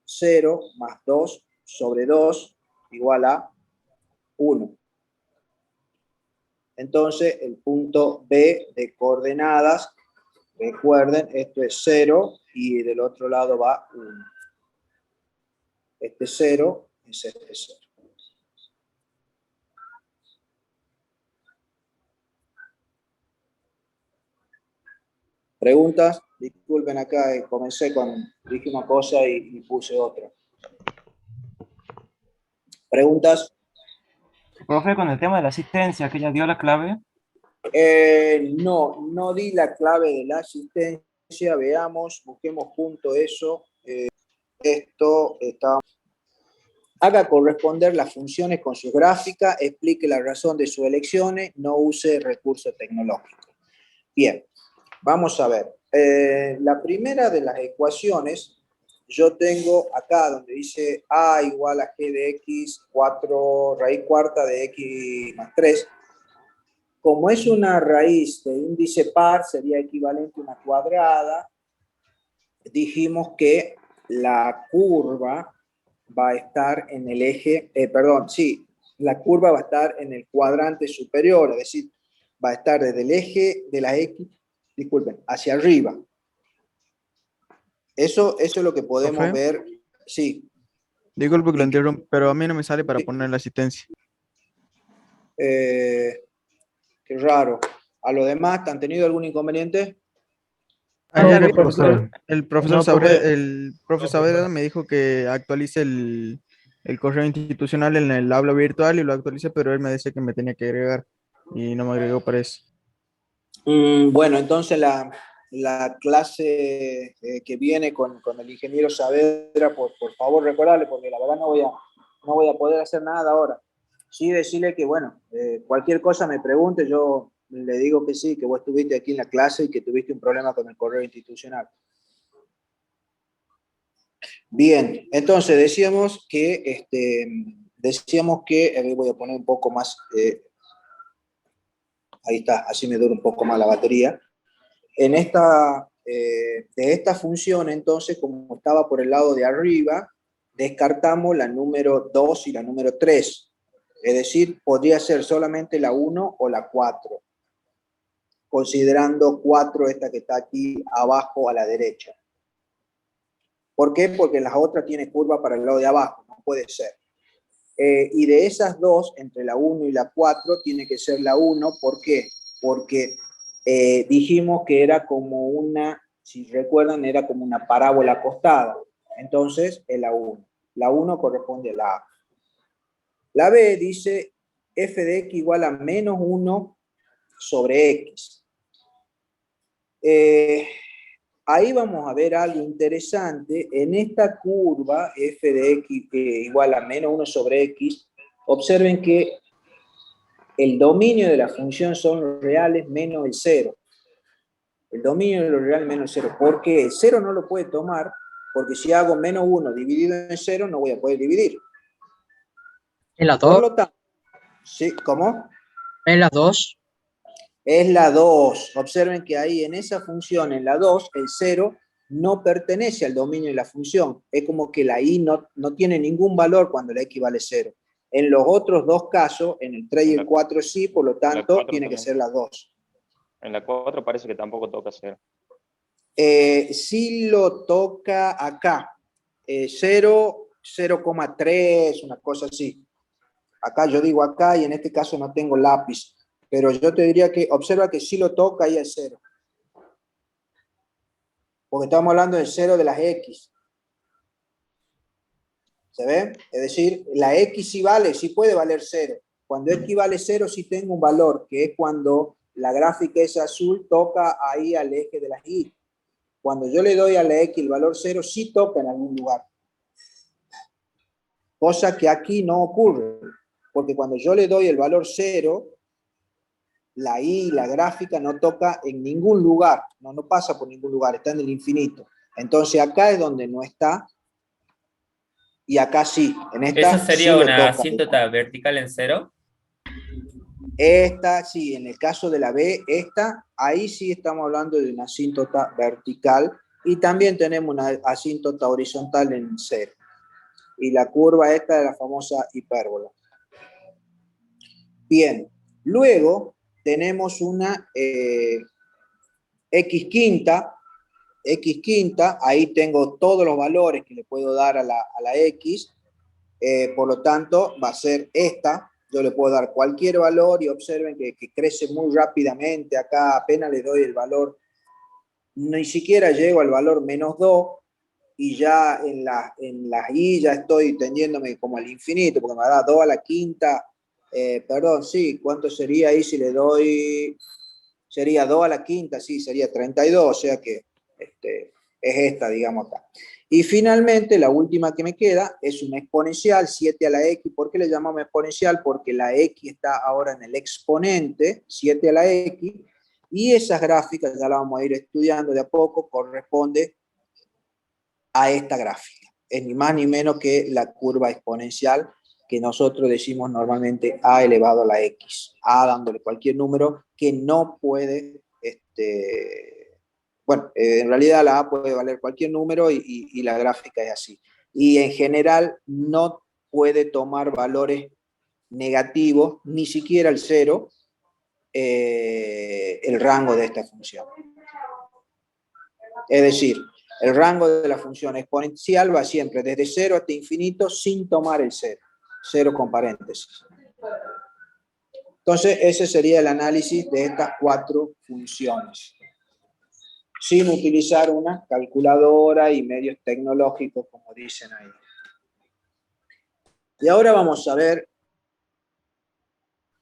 0 más 2 sobre 2 igual a 1. Entonces, el punto B de coordenadas, recuerden, esto es 0 y del otro lado va 1. Este 0 es este 0. ¿Preguntas? Disculpen acá, comencé con, dije una cosa y puse otra. ¿Preguntas? Profe, con el tema de la asistencia, que ya dio la clave. No di la clave de la asistencia. Veamos, busquemos junto eso. Esto está. Haga corresponder las funciones con sus gráficas, explique la razón de sus elecciones, no use recursos tecnológicos. Bien, vamos a ver. La primera de las ecuaciones, yo tengo acá donde dice A igual a G de X, 4 raíz cuarta de X más 3. Como es una raíz de índice par, sería equivalente a una cuadrada. Dijimos que la curva va a estar en el eje, la curva va a estar en el cuadrante superior, es decir, va a estar desde el eje de la X, disculpen, hacia arriba. Eso es lo que podemos ¿Profe? ver. Sí. Disculpe que lo interrumpa, pero a mí no me sale para poner la asistencia. Qué raro. ¿A los demás han tenido algún inconveniente? Ayer No, profesor. el profesor No, profe. el profe Saavedra me dijo que actualice el correo institucional en el aula virtual y lo actualicé, pero él me decía que me tenía que agregar y no me agregó para eso. Bueno, entonces la clase que viene con el ingeniero Saavedra, por favor recordarle, porque la verdad no voy a poder hacer nada ahora. Sí, decirle que, bueno, cualquier cosa me pregunte, yo le digo que sí, que vos estuviste aquí en la clase y que tuviste un problema con el correo institucional. Bien, entonces decíamos que, voy a poner un poco más, ahí está, así me dura un poco más la batería. En de esta función, entonces, como estaba por el lado de arriba, descartamos la número 2 y la número 3. Es decir, podría ser solamente la 1 o la 4, considerando 4 esta que está aquí abajo a la derecha. ¿Por qué? Porque las otras tienen curva para el lado de abajo, no puede ser. Y de esas dos, entre la 1 y la 4, tiene que ser la 1. ¿Por qué? Porque dijimos que era como una, si recuerdan, era como una parábola acostada. Entonces, es la 1. La 1 corresponde a la A. La B dice f de x igual a menos 1 sobre x. ahí vamos a ver algo interesante. En esta curva f de x igual a menos 1 sobre x, observen que el dominio de la función son los reales menos el 0. El dominio de los reales menos el 0. ¿Por qué? El 0 no lo puede tomar, porque si hago menos 1 dividido en 0, no voy a poder dividir. ¿En las Por dos? lo tanto, ¿sí? ¿Cómo? ¿En las dos? Es la 2. Observen que ahí en esa función, en la 2, el 0 no pertenece al dominio de la función. Es como que la i no tiene ningún valor cuando la x vale 0. En los otros dos casos, en el 3 y el 4 sí, por lo tanto, tiene que ser la 2. En la 4 parece que tampoco toca 0. Sí lo toca acá. 0, 0,3, una cosa así. Acá yo digo acá y en este caso no tengo lápiz. Pero yo te diría que observa que sí lo toca ahí el 0. Porque estamos hablando del 0 de las x. ¿Se ve? Es decir, la x sí vale, sí puede valer 0. Cuando x vale 0 sí tengo un valor, que es cuando la gráfica es azul, toca ahí al eje de las y. Cuando yo le doy a la x el valor 0, sí toca en algún lugar. Cosa que aquí no ocurre. Porque cuando yo le doy el valor 0, la i, la gráfica, no toca en ningún lugar. No pasa por ningún lugar, está en el infinito. Entonces acá es donde no está. Y acá sí. En esta ¿Eso sería sí lo una toca. asíntota vertical en 0? Esta, sí, en el caso de la B, esta, ahí sí estamos hablando de una asíntota vertical y también tenemos una asíntota horizontal en 0. Y la curva esta es la famosa hipérbola. Bien, luego tenemos una x quinta, ahí tengo todos los valores que le puedo dar a la x, por lo tanto va a ser esta. Yo le puedo dar cualquier valor y observen que crece muy rápidamente. Acá apenas le doy el valor, ni siquiera llego al valor menos 2 y ya en las y ya estoy tendiéndome como al infinito, porque me da 2 a la quinta, perdón, sí, ¿cuánto sería ahí si le doy? Sería 2 a la quinta, sí, sería 32, o sea que es esta, digamos acá. Y finalmente, la última que me queda es una exponencial, 7 a la x. ¿Por qué le llamamos exponencial? Porque la x está ahora en el exponente, 7 a la x, y esas gráficas, ya las vamos a ir estudiando de a poco, corresponde a esta gráfica. Es ni más ni menos que la curva exponencial que nosotros decimos normalmente a elevado a la x. A dándole cualquier número que no puede... Bueno, en realidad la A puede valer cualquier número y la gráfica es así. Y en general no puede tomar valores negativos, ni siquiera el 0, el rango de esta función. Es decir, el rango de la función exponencial va siempre desde 0 hasta infinito sin tomar el 0. 0 con paréntesis. Entonces, ese sería el análisis de estas 4 funciones, sin utilizar una calculadora y medios tecnológicos, como dicen ahí. Y ahora vamos a ver,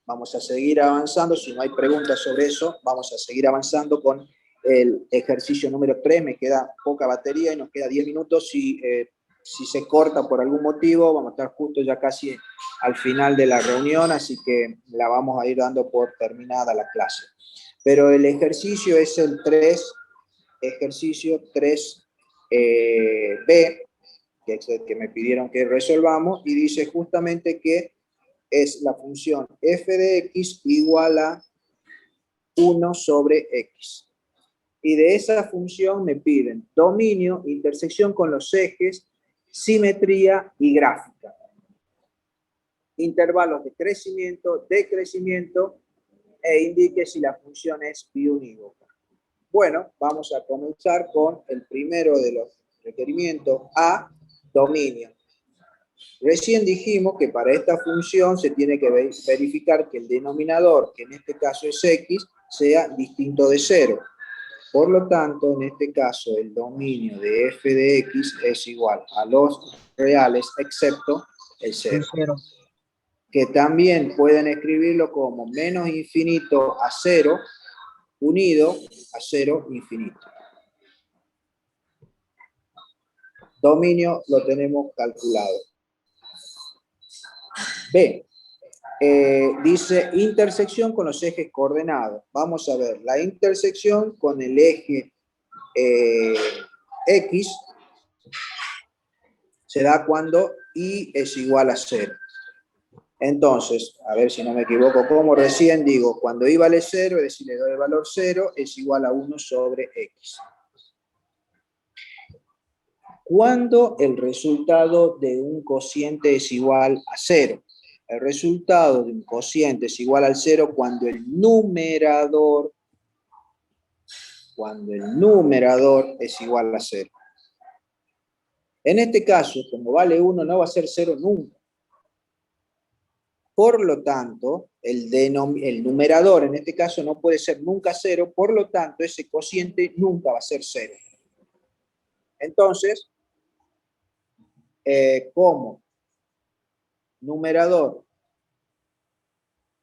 vamos a seguir avanzando, si no hay preguntas sobre eso, vamos a seguir avanzando con el ejercicio número 3, me queda poca batería y nos queda 10 minutos, si se corta por algún motivo, vamos a estar justo ya casi al final de la reunión, así que la vamos a ir dando por terminada la clase. Pero el ejercicio es el 3, ejercicio 3B, que es el que me pidieron que resolvamos, y dice justamente que es la función f de x igual a 1 sobre x. Y de esa función me piden dominio, intersección con los ejes, simetría y gráfica. Intervalos de crecimiento, decrecimiento, e indique si la función es biunívoca. Bueno, vamos a comenzar con el primero de los requerimientos A, dominio. Recién dijimos que para esta función se tiene que verificar que el denominador, que en este caso es x, sea distinto de 0. Por lo tanto, en este caso, el dominio de f de x es igual a los reales, excepto el 0. Que también pueden escribirlo como menos infinito a 0, unido a 0 infinito. Dominio lo tenemos calculado. B. Dice intersección con los ejes coordenados. Vamos a ver, la intersección con el eje X se da cuando Y es igual a 0. Entonces, a ver si no me equivoco, como recién digo, cuando Y vale 0, es decir, le doy el valor 0, es igual a 1 sobre X. Cuando el resultado de un cociente es igual a 0. El resultado de un cociente es igual al 0 cuando el numerador es igual a 0. En este caso, como vale 1, no va a ser 0 nunca. Por lo tanto, el numerador en este caso no puede ser nunca 0, por lo tanto, ese cociente nunca va a ser 0. Entonces, como numerador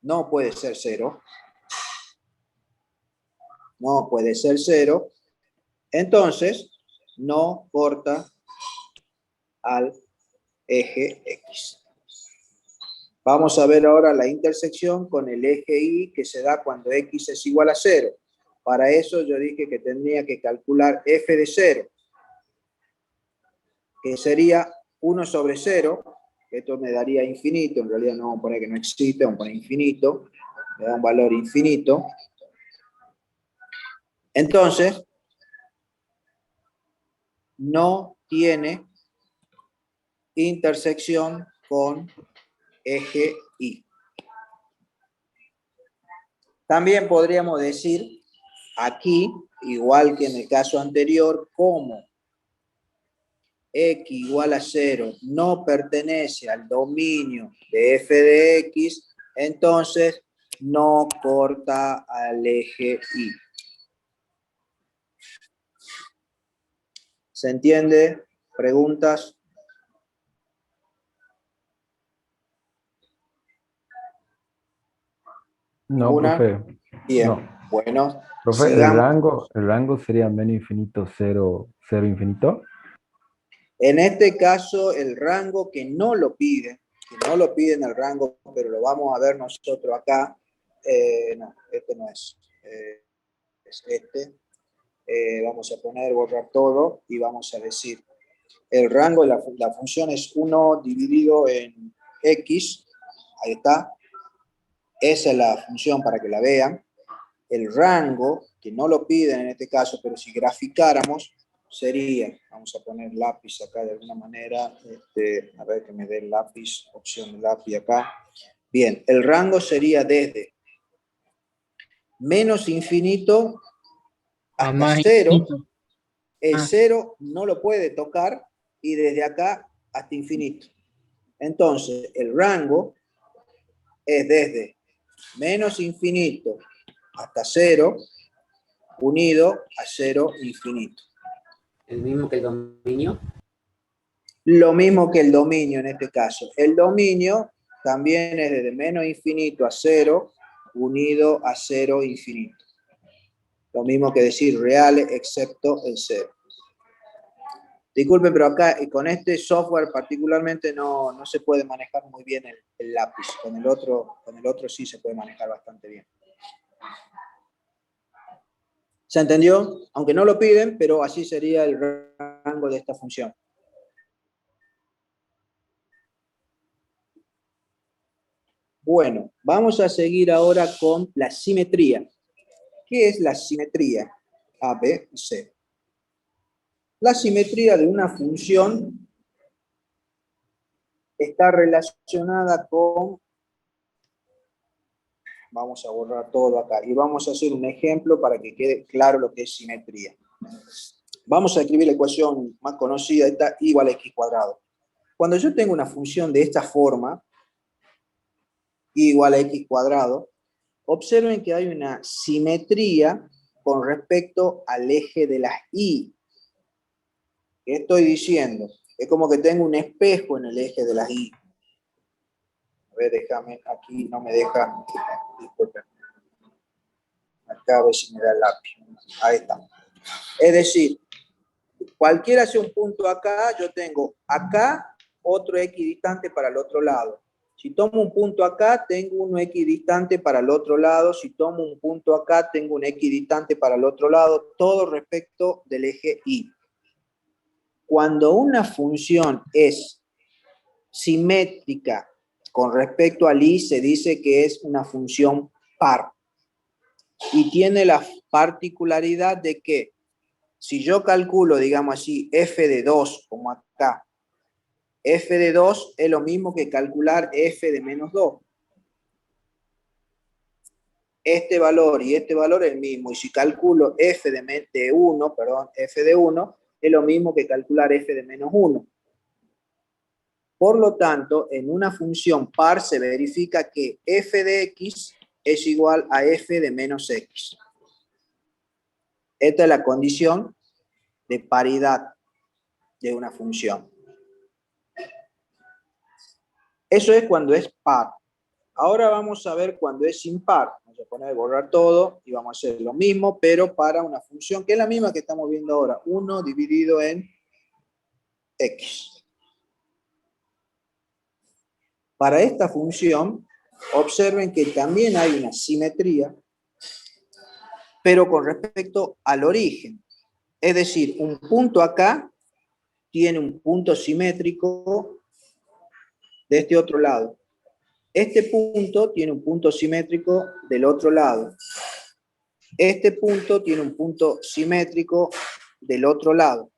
no puede ser 0, entonces no corta al eje X. Vamos a ver ahora la intersección con el eje Y que se da cuando X es igual a 0. Para eso yo dije que tendría que calcular f de 0, que sería 1 sobre 0. Esto me daría infinito, en realidad no vamos a poner que no existe, vamos a poner infinito, me da un valor infinito. Entonces, no tiene intersección con eje Y. También podríamos decir aquí, igual que en el caso anterior, como X igual a 0 no pertenece al dominio de f de X, entonces no corta al eje Y. ¿Se entiende? ¿Preguntas? No, ¿Una? profe. Bien, No. bueno. Profe, sigamos. el rango sería menos infinito, 0, 0 infinito. En este caso, el rango que no lo piden el rango, pero lo vamos a ver nosotros acá. No, este no es. Es este. Vamos a poner, borrar todo y vamos a decir, el rango de la función es 1 dividido en X. Ahí está. Esa es la función para que la vean. El rango, que no lo piden en este caso, pero si graficáramos, sería, vamos a poner lápiz acá de alguna manera, a ver que me dé el lápiz, opción de lápiz acá. Bien, el rango sería desde menos infinito hasta 0. El 0 no lo puede tocar y desde acá hasta infinito. Entonces, el rango es desde menos infinito hasta 0, unido a 0 infinito. ¿El mismo que el dominio? Lo mismo que el dominio en este caso. El dominio también es desde menos infinito a 0, unido a 0 infinito. Lo mismo que decir reales excepto el 0. Disculpen, pero acá con este software particularmente no se puede manejar muy bien el lápiz. Con el otro sí se puede manejar bastante bien. ¿Se entendió? Aunque no lo piden, pero así sería el rango de esta función. Bueno, vamos a seguir ahora con la simetría. ¿Qué es la simetría? A, B y C. La simetría de una función está relacionada con... Vamos a borrar todo acá y vamos a hacer un ejemplo para que quede claro lo que es simetría. Vamos a escribir la ecuación más conocida, esta y igual a x cuadrado. Cuando yo tengo una función de esta forma, y igual a x cuadrado, observen que hay una simetría con respecto al eje de las y. ¿Qué estoy diciendo? Es como que tengo un espejo en el eje de las y. A ver, déjame, aquí no me deja, disculpen. Acá a ver si me da el lápiz. Ahí está. Es decir, cualquiera sea un punto acá, yo tengo acá otro equidistante para el otro lado. Si tomo un punto acá, tengo uno equidistante para el otro lado. Si tomo un punto acá, tengo un equidistante para el otro lado. Todo respecto del eje Y. Cuando una función es simétrica con respecto al Y, se dice que es una función par. Y tiene la particularidad de que si yo calculo, digamos así, f de 2, como acá, f de 2 es lo mismo que calcular f de menos 2. Este valor y este valor es el mismo. Y si calculo f de 1, perdón, f de 1, es lo mismo que calcular f de menos 1. Por lo tanto, en una función par se verifica que f de x es igual a f de menos x. Esta es la condición de paridad de una función. Eso es cuando es par. Ahora vamos a ver cuando es impar. Vamos a poner borrar todo y vamos a hacer lo mismo, pero para una función que es la misma que estamos viendo ahora. 1 dividido en x. Para esta función, observen que también hay una simetría, pero con respecto al origen. Es decir, un punto acá tiene un punto simétrico de este otro lado. Este punto tiene un punto simétrico del otro lado. Este punto tiene un punto simétrico del otro lado.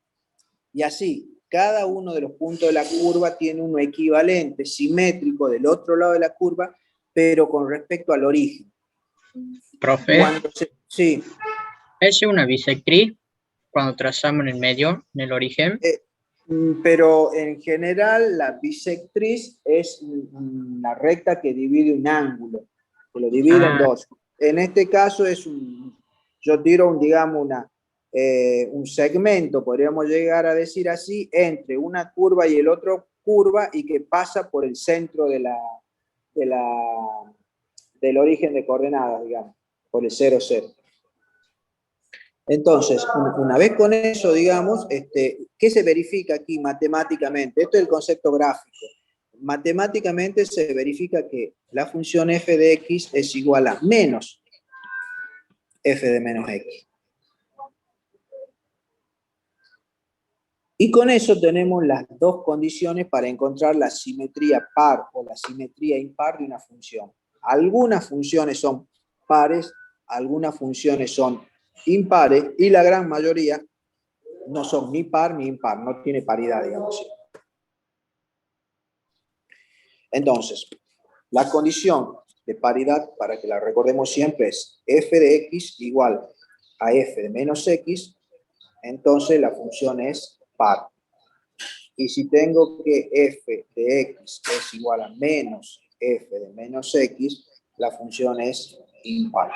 Y así, cada uno de los puntos de la curva tiene uno equivalente, simétrico del otro lado de la curva, pero con respecto al origen. Profe, sí. ¿es una bisectriz cuando trazamos en el medio, en el origen? Pero en general la bisectriz es una recta que divide un ángulo, que lo divide en dos. En este caso es yo tiro digamos un segmento, podríamos llegar a decir así, entre una curva y el otro curva y que pasa por el centro del origen de coordenadas, digamos, por el 0, 0. Entonces, una vez con eso, digamos, ¿qué se verifica aquí matemáticamente? Esto es el concepto gráfico. Matemáticamente se verifica que la función f de x es igual a menos f de menos x. Y con eso tenemos las dos condiciones para encontrar la simetría par o la simetría impar de una función. Algunas funciones son pares, algunas funciones son impares y la gran mayoría no son ni par ni impar, no tiene paridad, digamos así. Entonces, la condición de paridad, para que la recordemos siempre, es f de x igual a f de menos x, entonces la función es par. Y si tengo que f de x es igual a menos f de menos x, la función es impar.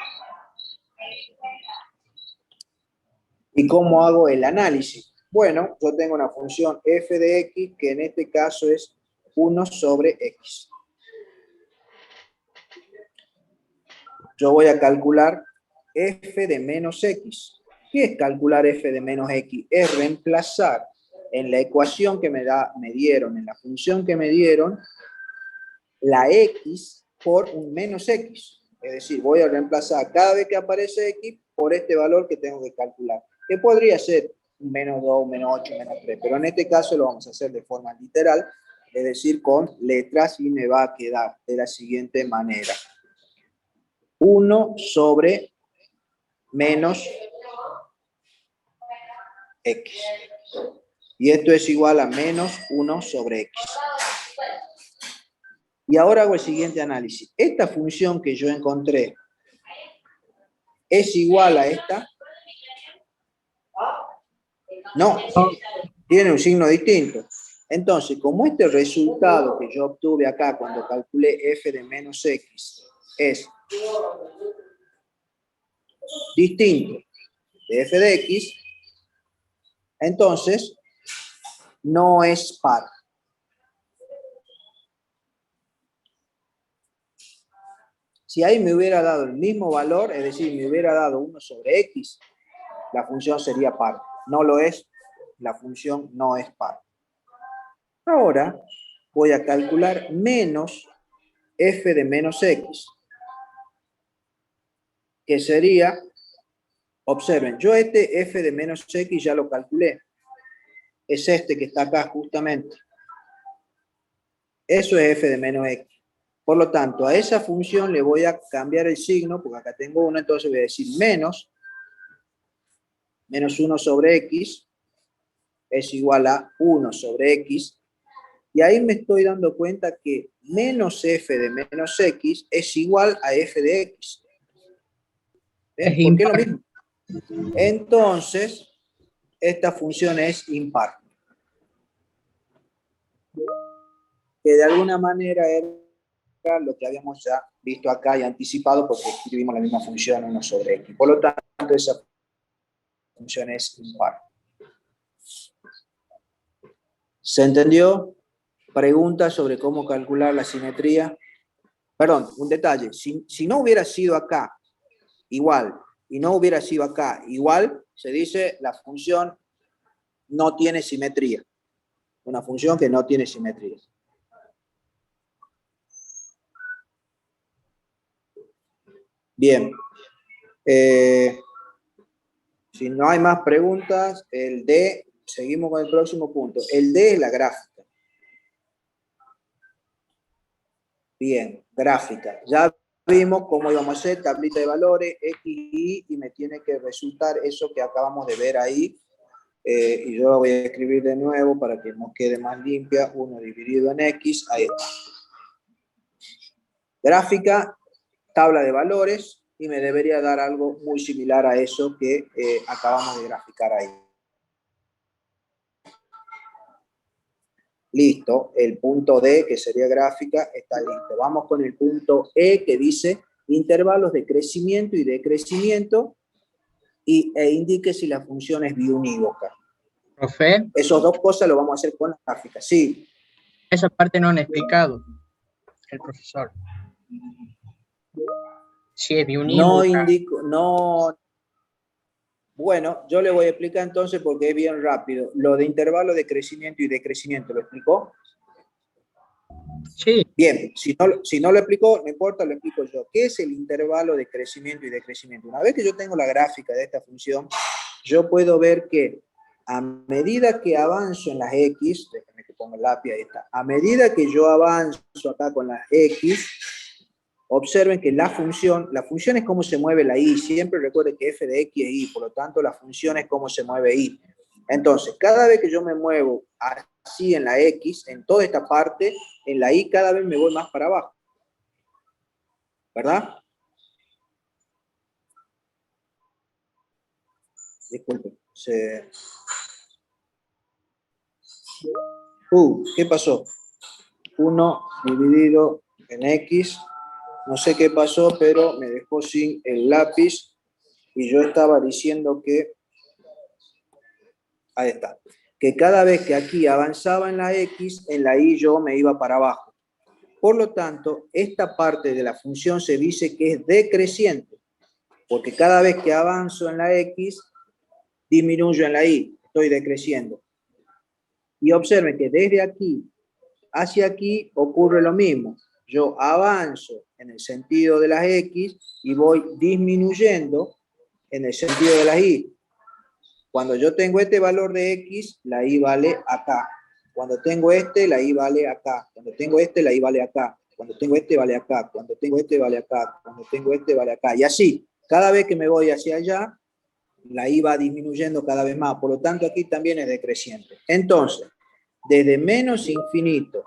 ¿Y cómo hago el análisis? Bueno, yo tengo una función f de x que en este caso es 1 sobre x. Yo voy a calcular f de menos x. ¿Qué es calcular f de menos x? Es reemplazar en la ecuación que me dieron, en la función que me dieron, la x por un menos x. Es decir, voy a reemplazar cada vez que aparece x por este valor que tengo que calcular. Que podría ser un menos 2, menos 8, menos 3. Pero en este caso lo vamos a hacer de forma literal, es decir, con letras, y me va a quedar de la siguiente manera. 1 sobre menos x. Y esto es igual a menos 1 sobre x. Y ahora hago el siguiente análisis. Esta función que yo encontré es igual a esta. No, tiene un signo distinto. Entonces, como este resultado que yo obtuve acá cuando calculé f de menos x es distinto de f de x, entonces no es par. Si ahí me hubiera dado el mismo valor, es decir, me hubiera dado 1 sobre x, la función sería par. No lo es la función no es par. Ahora voy a calcular menos f de menos x, que sería, observen, yo este f de menos x ya lo calculé. Es este que está acá justamente. Eso es f de menos x. Por lo tanto, a esa función le voy a cambiar el signo, porque acá tengo 1, entonces voy a decir menos 1 sobre x es igual a 1 sobre x. Y ahí me estoy dando cuenta que menos f de menos x es igual a f de x. ¿Ven? ¿Por qué es lo mismo? Entonces, esta función es impar. Que de alguna manera era lo que habíamos ya visto acá y anticipado porque escribimos la misma función 1 sobre x. Por lo tanto, esa función es impar. ¿Se entendió? Pregunta sobre cómo calcular la simetría. Perdón, un detalle. Si no hubiera sido acá igual y no hubiera sido acá igual, se dice la función no tiene simetría. Una función que no tiene simetría. Bien. Si no hay más preguntas, el D, seguimos con el próximo punto. El D es la gráfica. Bien, gráfica. Ya vimos cómo íbamos a hacer tablita de valores, X, Y me tiene que resultar eso que acabamos de ver ahí. Y yo lo voy a escribir de nuevo para que nos quede más limpia. 1 dividido en X, ahí está. Gráfica, tabla de valores, y me debería dar algo muy similar a eso que acabamos de graficar ahí. Listo, el punto D, que sería gráfica, está listo. Vamos con el punto E, que dice intervalos de crecimiento y decrecimiento, e indique si la función es biunívoca. Profe. Esas dos cosas lo vamos a hacer con la gráfica, sí. Esa parte no han explicado el profesor. Si es biunívoca. No indico, no. Bueno, yo le voy a explicar entonces porque es bien rápido. Lo de intervalo de crecimiento y decrecimiento, ¿lo explicó? Sí. Bien, si no lo explicó, no importa, lo explico yo. ¿Qué es el intervalo de crecimiento y decrecimiento? Una vez que yo tengo la gráfica de esta función, yo puedo ver que a medida que avanzo en las X, déjenme que ponga el lápiz, ahí está. A medida que yo avanzo acá con las X, observen que la función es cómo se mueve la Y. Siempre recuerden que f de x es Y, por lo tanto la función es cómo se mueve Y. Entonces, cada vez que yo me muevo así en la X, en toda esta parte, en la Y cada vez me voy más para abajo. ¿Verdad? Disculpen. ¿Qué pasó? 1 dividido en X. No sé qué pasó, pero me dejó sin el lápiz y yo estaba diciendo que, ahí está, que cada vez que aquí avanzaba en la X, en la Y yo me iba para abajo. Por lo tanto, esta parte de la función se dice que es decreciente, porque cada vez que avanzo en la X, disminuyo en la Y, estoy decreciendo. Y observen que desde aquí hacia aquí ocurre lo mismo. Yo avanzo en el sentido de las X y voy disminuyendo en el sentido de las Y. Cuando yo tengo este valor de X, la Y vale acá. Cuando tengo este, la Y vale acá. Cuando tengo este, la Y vale acá. Cuando tengo este, vale acá. Cuando tengo este, vale acá. Cuando tengo este, vale acá. Y así, cada vez que me voy hacia allá, la Y va disminuyendo cada vez más. Por lo tanto, aquí también es decreciente. Entonces, desde menos infinito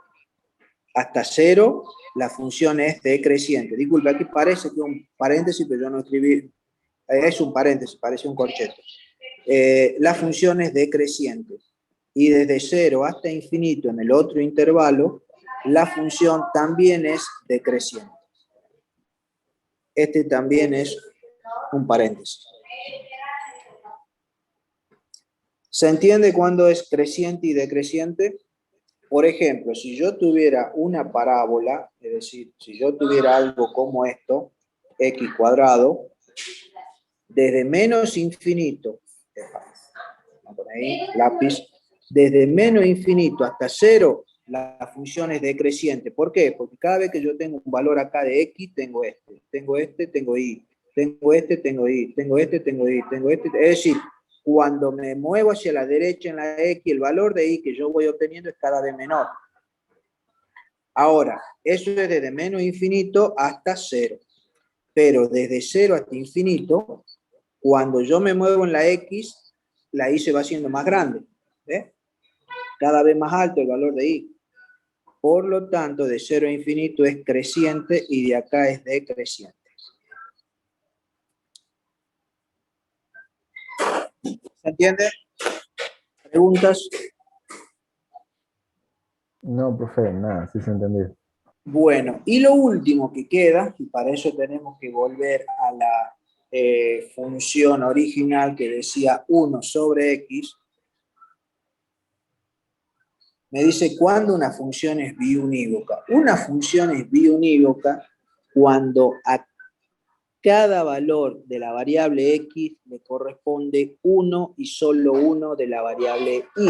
hasta 0, la función es decreciente. Disculpe, aquí parece que es un paréntesis, pero yo no escribí. Es un paréntesis, parece un corcheto. La función es decreciente. Y desde 0 hasta infinito en el otro intervalo, la función también es decreciente. Este también es un paréntesis. ¿Se entiende cuándo es creciente y decreciente? Por ejemplo, si yo tuviera una parábola, es decir, si yo tuviera algo como esto, x², desde menos infinito vamos a poner ahí, lápiz, desde menos infinito hasta 0, la función es decreciente. ¿Por qué? Porque cada vez que yo tengo un valor acá de x, tengo este, tengo este, tengo y, tengo este, tengo y, tengo este, tengo y, tengo este. Es decir, cuando me muevo hacia la derecha en la x, el valor de y que yo voy obteniendo es cada vez menor. Ahora, eso es desde menos infinito hasta 0. Pero desde 0 hasta infinito, cuando yo me muevo en la x, la y se va haciendo más grande. ¿Ves? Cada vez más alto el valor de y. Por lo tanto, de 0 a infinito es creciente y de acá es decreciente. ¿Se entiende? ¿Preguntas? No, profe, nada, sí se entendió. Bueno, y lo último que queda, y para eso tenemos que volver a la función original que decía 1 sobre x, me dice cuándo una función es biunívoca. Una función es biunívoca cuando a cada valor de la variable x le corresponde uno y solo uno de la variable y.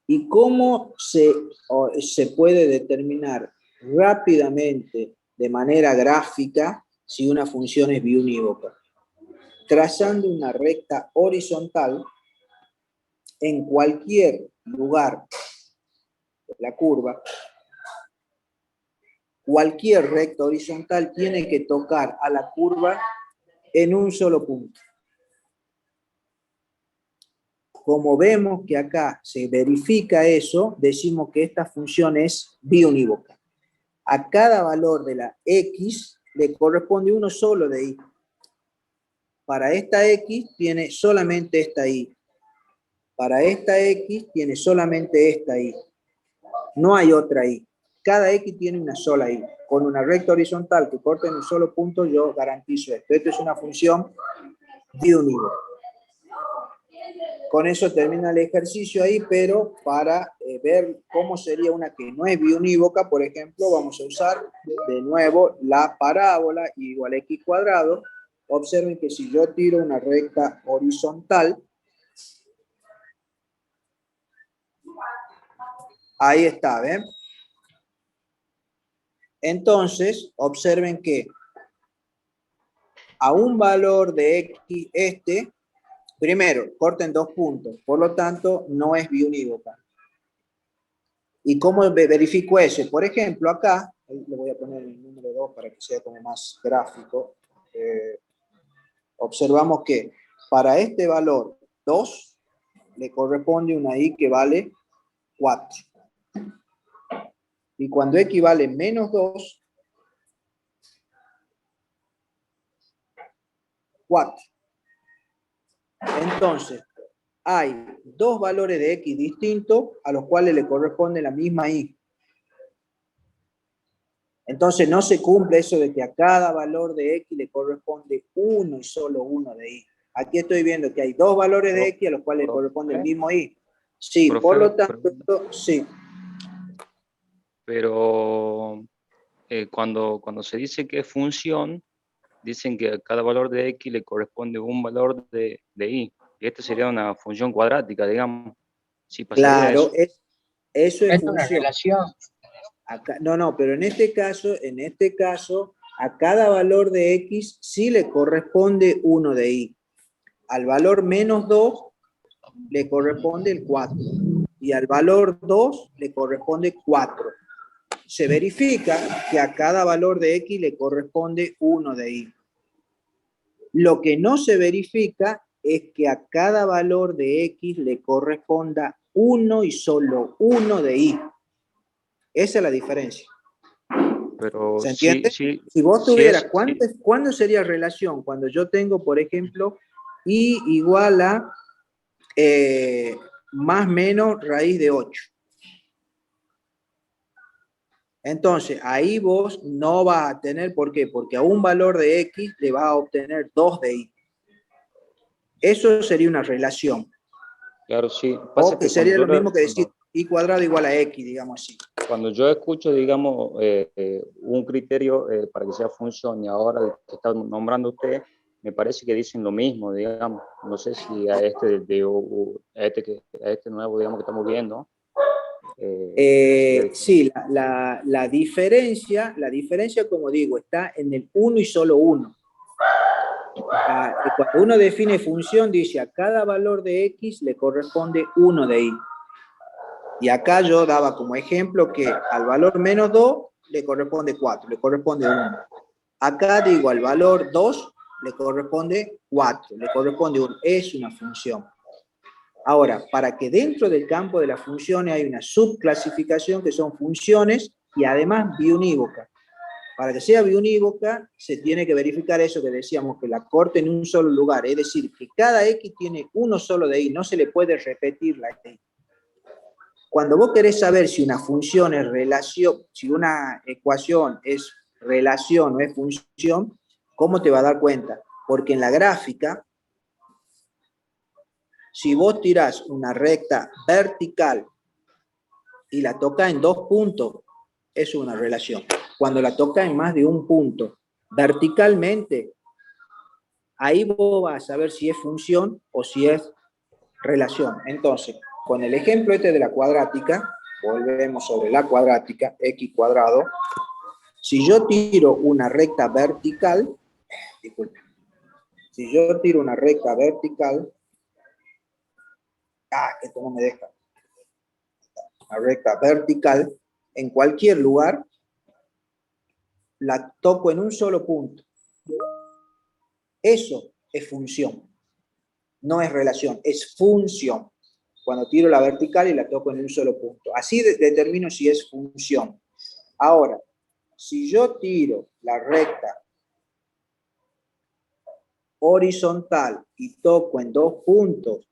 ¿Y cómo se puede determinar rápidamente, de manera gráfica, si una función es biunívoca? Trazando una recta horizontal en cualquier lugar de la curva. Cualquier recta horizontal tiene que tocar a la curva en un solo punto. Como vemos que acá se verifica eso, decimos que esta función es biunívoca. A cada valor de la x le corresponde uno solo de y. Para esta x tiene solamente esta y. Para esta x tiene solamente esta y. No hay otra y. Cada x tiene una sola y. Con una recta horizontal que corte en un solo punto, yo garantizo esto. Esto es una función biunívoca. Con eso termina el ejercicio ahí, pero para ver cómo sería una que no es biunívoca, por ejemplo, vamos a usar de nuevo la parábola igual a x cuadrado. Observen que si yo tiro una recta horizontal, ahí está, ¿ven? Entonces, observen que a un valor de x primero, corten dos puntos, por lo tanto, no es biunívoca. ¿Y cómo verifico eso? Por ejemplo, acá, ahí le voy a poner el número 2 para que sea como más gráfico. Observamos que para este valor 2 le corresponde una y que vale 4. Y cuando x vale menos 2, 4. Entonces, hay dos valores de x distintos a los cuales le corresponde la misma y. Entonces, no se cumple eso de que a cada valor de x le corresponde uno y solo uno de y. Aquí estoy viendo que hay dos valores de x a los cuales le corresponde el mismo y. Sí, por lo tanto, sí. Pero cuando se dice que es función, dicen que a cada valor de x le corresponde un valor de y. Y esta sería una función cuadrática, digamos. Sí, Claro, eso es Es una función. relación. Acá, no, pero en este caso, a cada valor de x sí le corresponde uno de y. Al valor menos 2 le corresponde el 4. Y al valor 2 le corresponde 4. Se verifica que a cada valor de x le corresponde uno de y. Lo que no se verifica es que a cada valor de x le corresponda uno y solo uno de y. Esa es la diferencia. Pero ¿Se entiende? Sí, si vos tuvieras, sí. ¿cuándo sería relación? Cuando yo tengo, por ejemplo, y igual a más menos raíz de 8. Entonces, ahí vos no vas a tener, ¿por qué? Porque a un valor de x le vas a obtener 2 de y. Eso sería una relación. Claro, sí. O que sería lo mismo que decir y cuadrado igual a x, digamos así. Cuando yo escucho, digamos, un criterio para que sea función y ahora el que está nombrando usted, me parece que dicen lo mismo, digamos. No sé si a este, a este nuevo, digamos, que estamos viendo. Sí, la diferencia, como digo, está en el uno y solo uno. Cuando uno define función, dice a cada valor de x le corresponde 1 de y. Y acá yo daba como ejemplo que al valor menos 2 le corresponde 4, le corresponde 1. Acá digo al valor 2 le corresponde 4, le corresponde 1. Es una función. Ahora, para que dentro del campo de las funciones hay una subclasificación que son funciones y además biunívocas. Para que sea biunívoca, se tiene que verificar eso que decíamos, que la corte en un solo lugar, es decir, que cada x tiene uno solo de y, no se le puede repetir la y. Cuando vos querés saber si una función es relación, si una ecuación es relación o es función, ¿cómo te va a dar cuenta? Porque en la gráfica, si vos tirás una recta vertical y la tocas en 2 puntos, es una relación. Cuando la tocas en más de un punto verticalmente, ahí vos vas a saber si es función o si es relación. Entonces, con el ejemplo este de la cuadrática, volvemos sobre la cuadrática, x cuadrado, si yo tiro una recta vertical, disculpe, si yo tiro una recta vertical, esto no me deja, una recta vertical, en cualquier lugar, la toco en un solo punto. Eso es función, no es relación, es función. Cuando tiro la vertical y la toco en un solo punto. Así determino si es función. Ahora, si yo tiro la recta horizontal y toco en 2 puntos,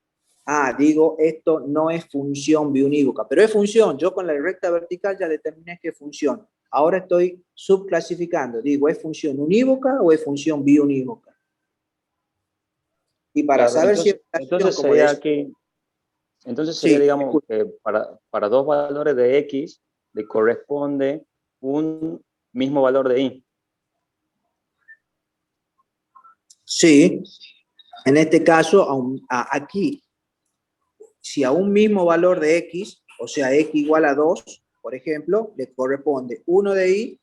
digo, esto no es función biunívoca, pero es función. Yo con la recta vertical ya determiné que es función. Ahora estoy subclasificando. Digo, ¿es función unívoca o es función biunívoca? Y para saber si es entonces sería aquí, entonces sería, digamos, que para 2 valores de x le corresponde un mismo valor de y. Sí, en este caso, aquí, si a un mismo valor de x, o sea, x igual a 2, por ejemplo, le corresponde uno de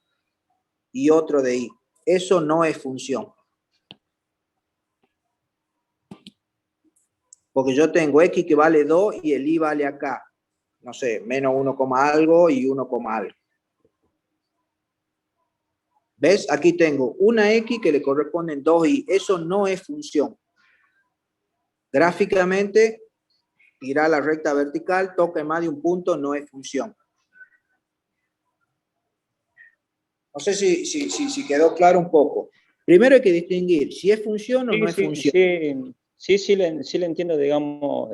y otro de y. Eso no es función. Porque yo tengo x que vale 2 y el y vale acá, no sé, menos 1, algo y 1, algo. ¿Ves? Aquí tengo una x que le corresponden 2y. Eso no es función. Gráficamente, tirar la recta vertical, toca en más de un punto, no es función. No sé si quedó claro un poco. Primero hay que distinguir si es función o no es función. Sí le entiendo, digamos,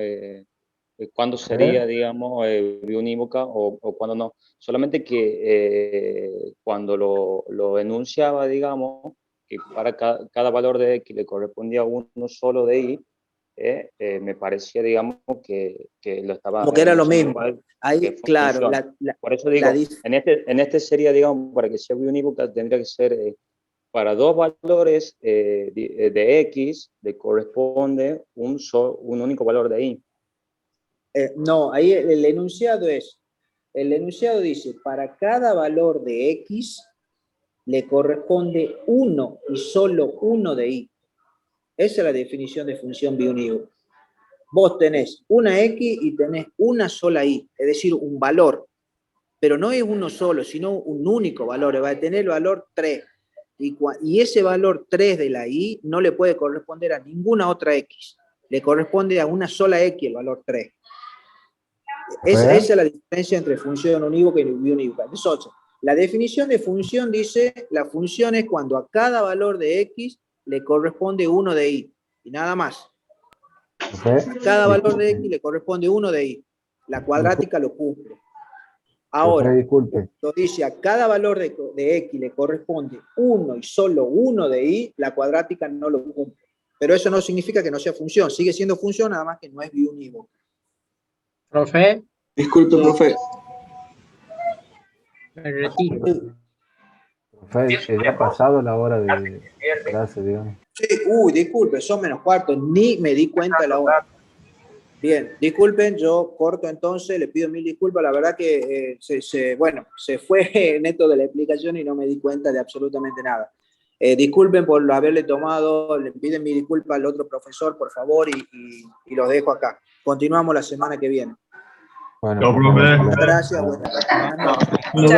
cuándo sería, digamos, biunívoca o cuándo no. Solamente que cuando lo enunciaba, digamos, que para cada valor de x le correspondía uno solo de y, me parecía, digamos, que lo estaba... Como que era lo mismo. Ahí, claro. Por eso digo, en este sería, digamos, para que sea biunívoca, tendría que ser... para 2 valores de x le corresponde un único valor de y. No, ahí el enunciado dice, para cada valor de x le corresponde uno y solo uno de y. Esa es la definición de función biunívoca. Vos tenés una x y tenés una sola y, es decir, un valor, pero no es uno solo, sino un único valor, va a tener el valor 3. Y ese valor 3 de la y no le puede corresponder a ninguna otra x. Le corresponde a una sola x el valor 3. Esa es la diferencia entre función unívoca y biunívoca. Entonces, la definición de función dice, la función es cuando a cada valor de x le corresponde uno de y. Y nada más. A cada valor de x le corresponde uno de y. La cuadrática lo cumple. Ahora, cuando dice a cada valor de x le corresponde uno y solo uno de y, la cuadrática no lo cumple. Pero eso no significa que no sea función. Sigue siendo función, nada más que no es biunívoca. Profe. Disculpe, profe. Me retiro. Profe, ya ha pasado la hora de clase, digamos. Sí, disculpe, son menos cuarto, ni me di cuenta a la hora. Bien, disculpen, yo corto entonces, le pido 1000 disculpas, la verdad que se fue en esto de la explicación y no me di cuenta de absolutamente nada. Disculpen por haberle tomado, le piden 1000 disculpas al otro profesor, por favor, y los dejo acá. Continuamos la semana que viene. Bueno, Chao, profe. Gracias. Buenas noches.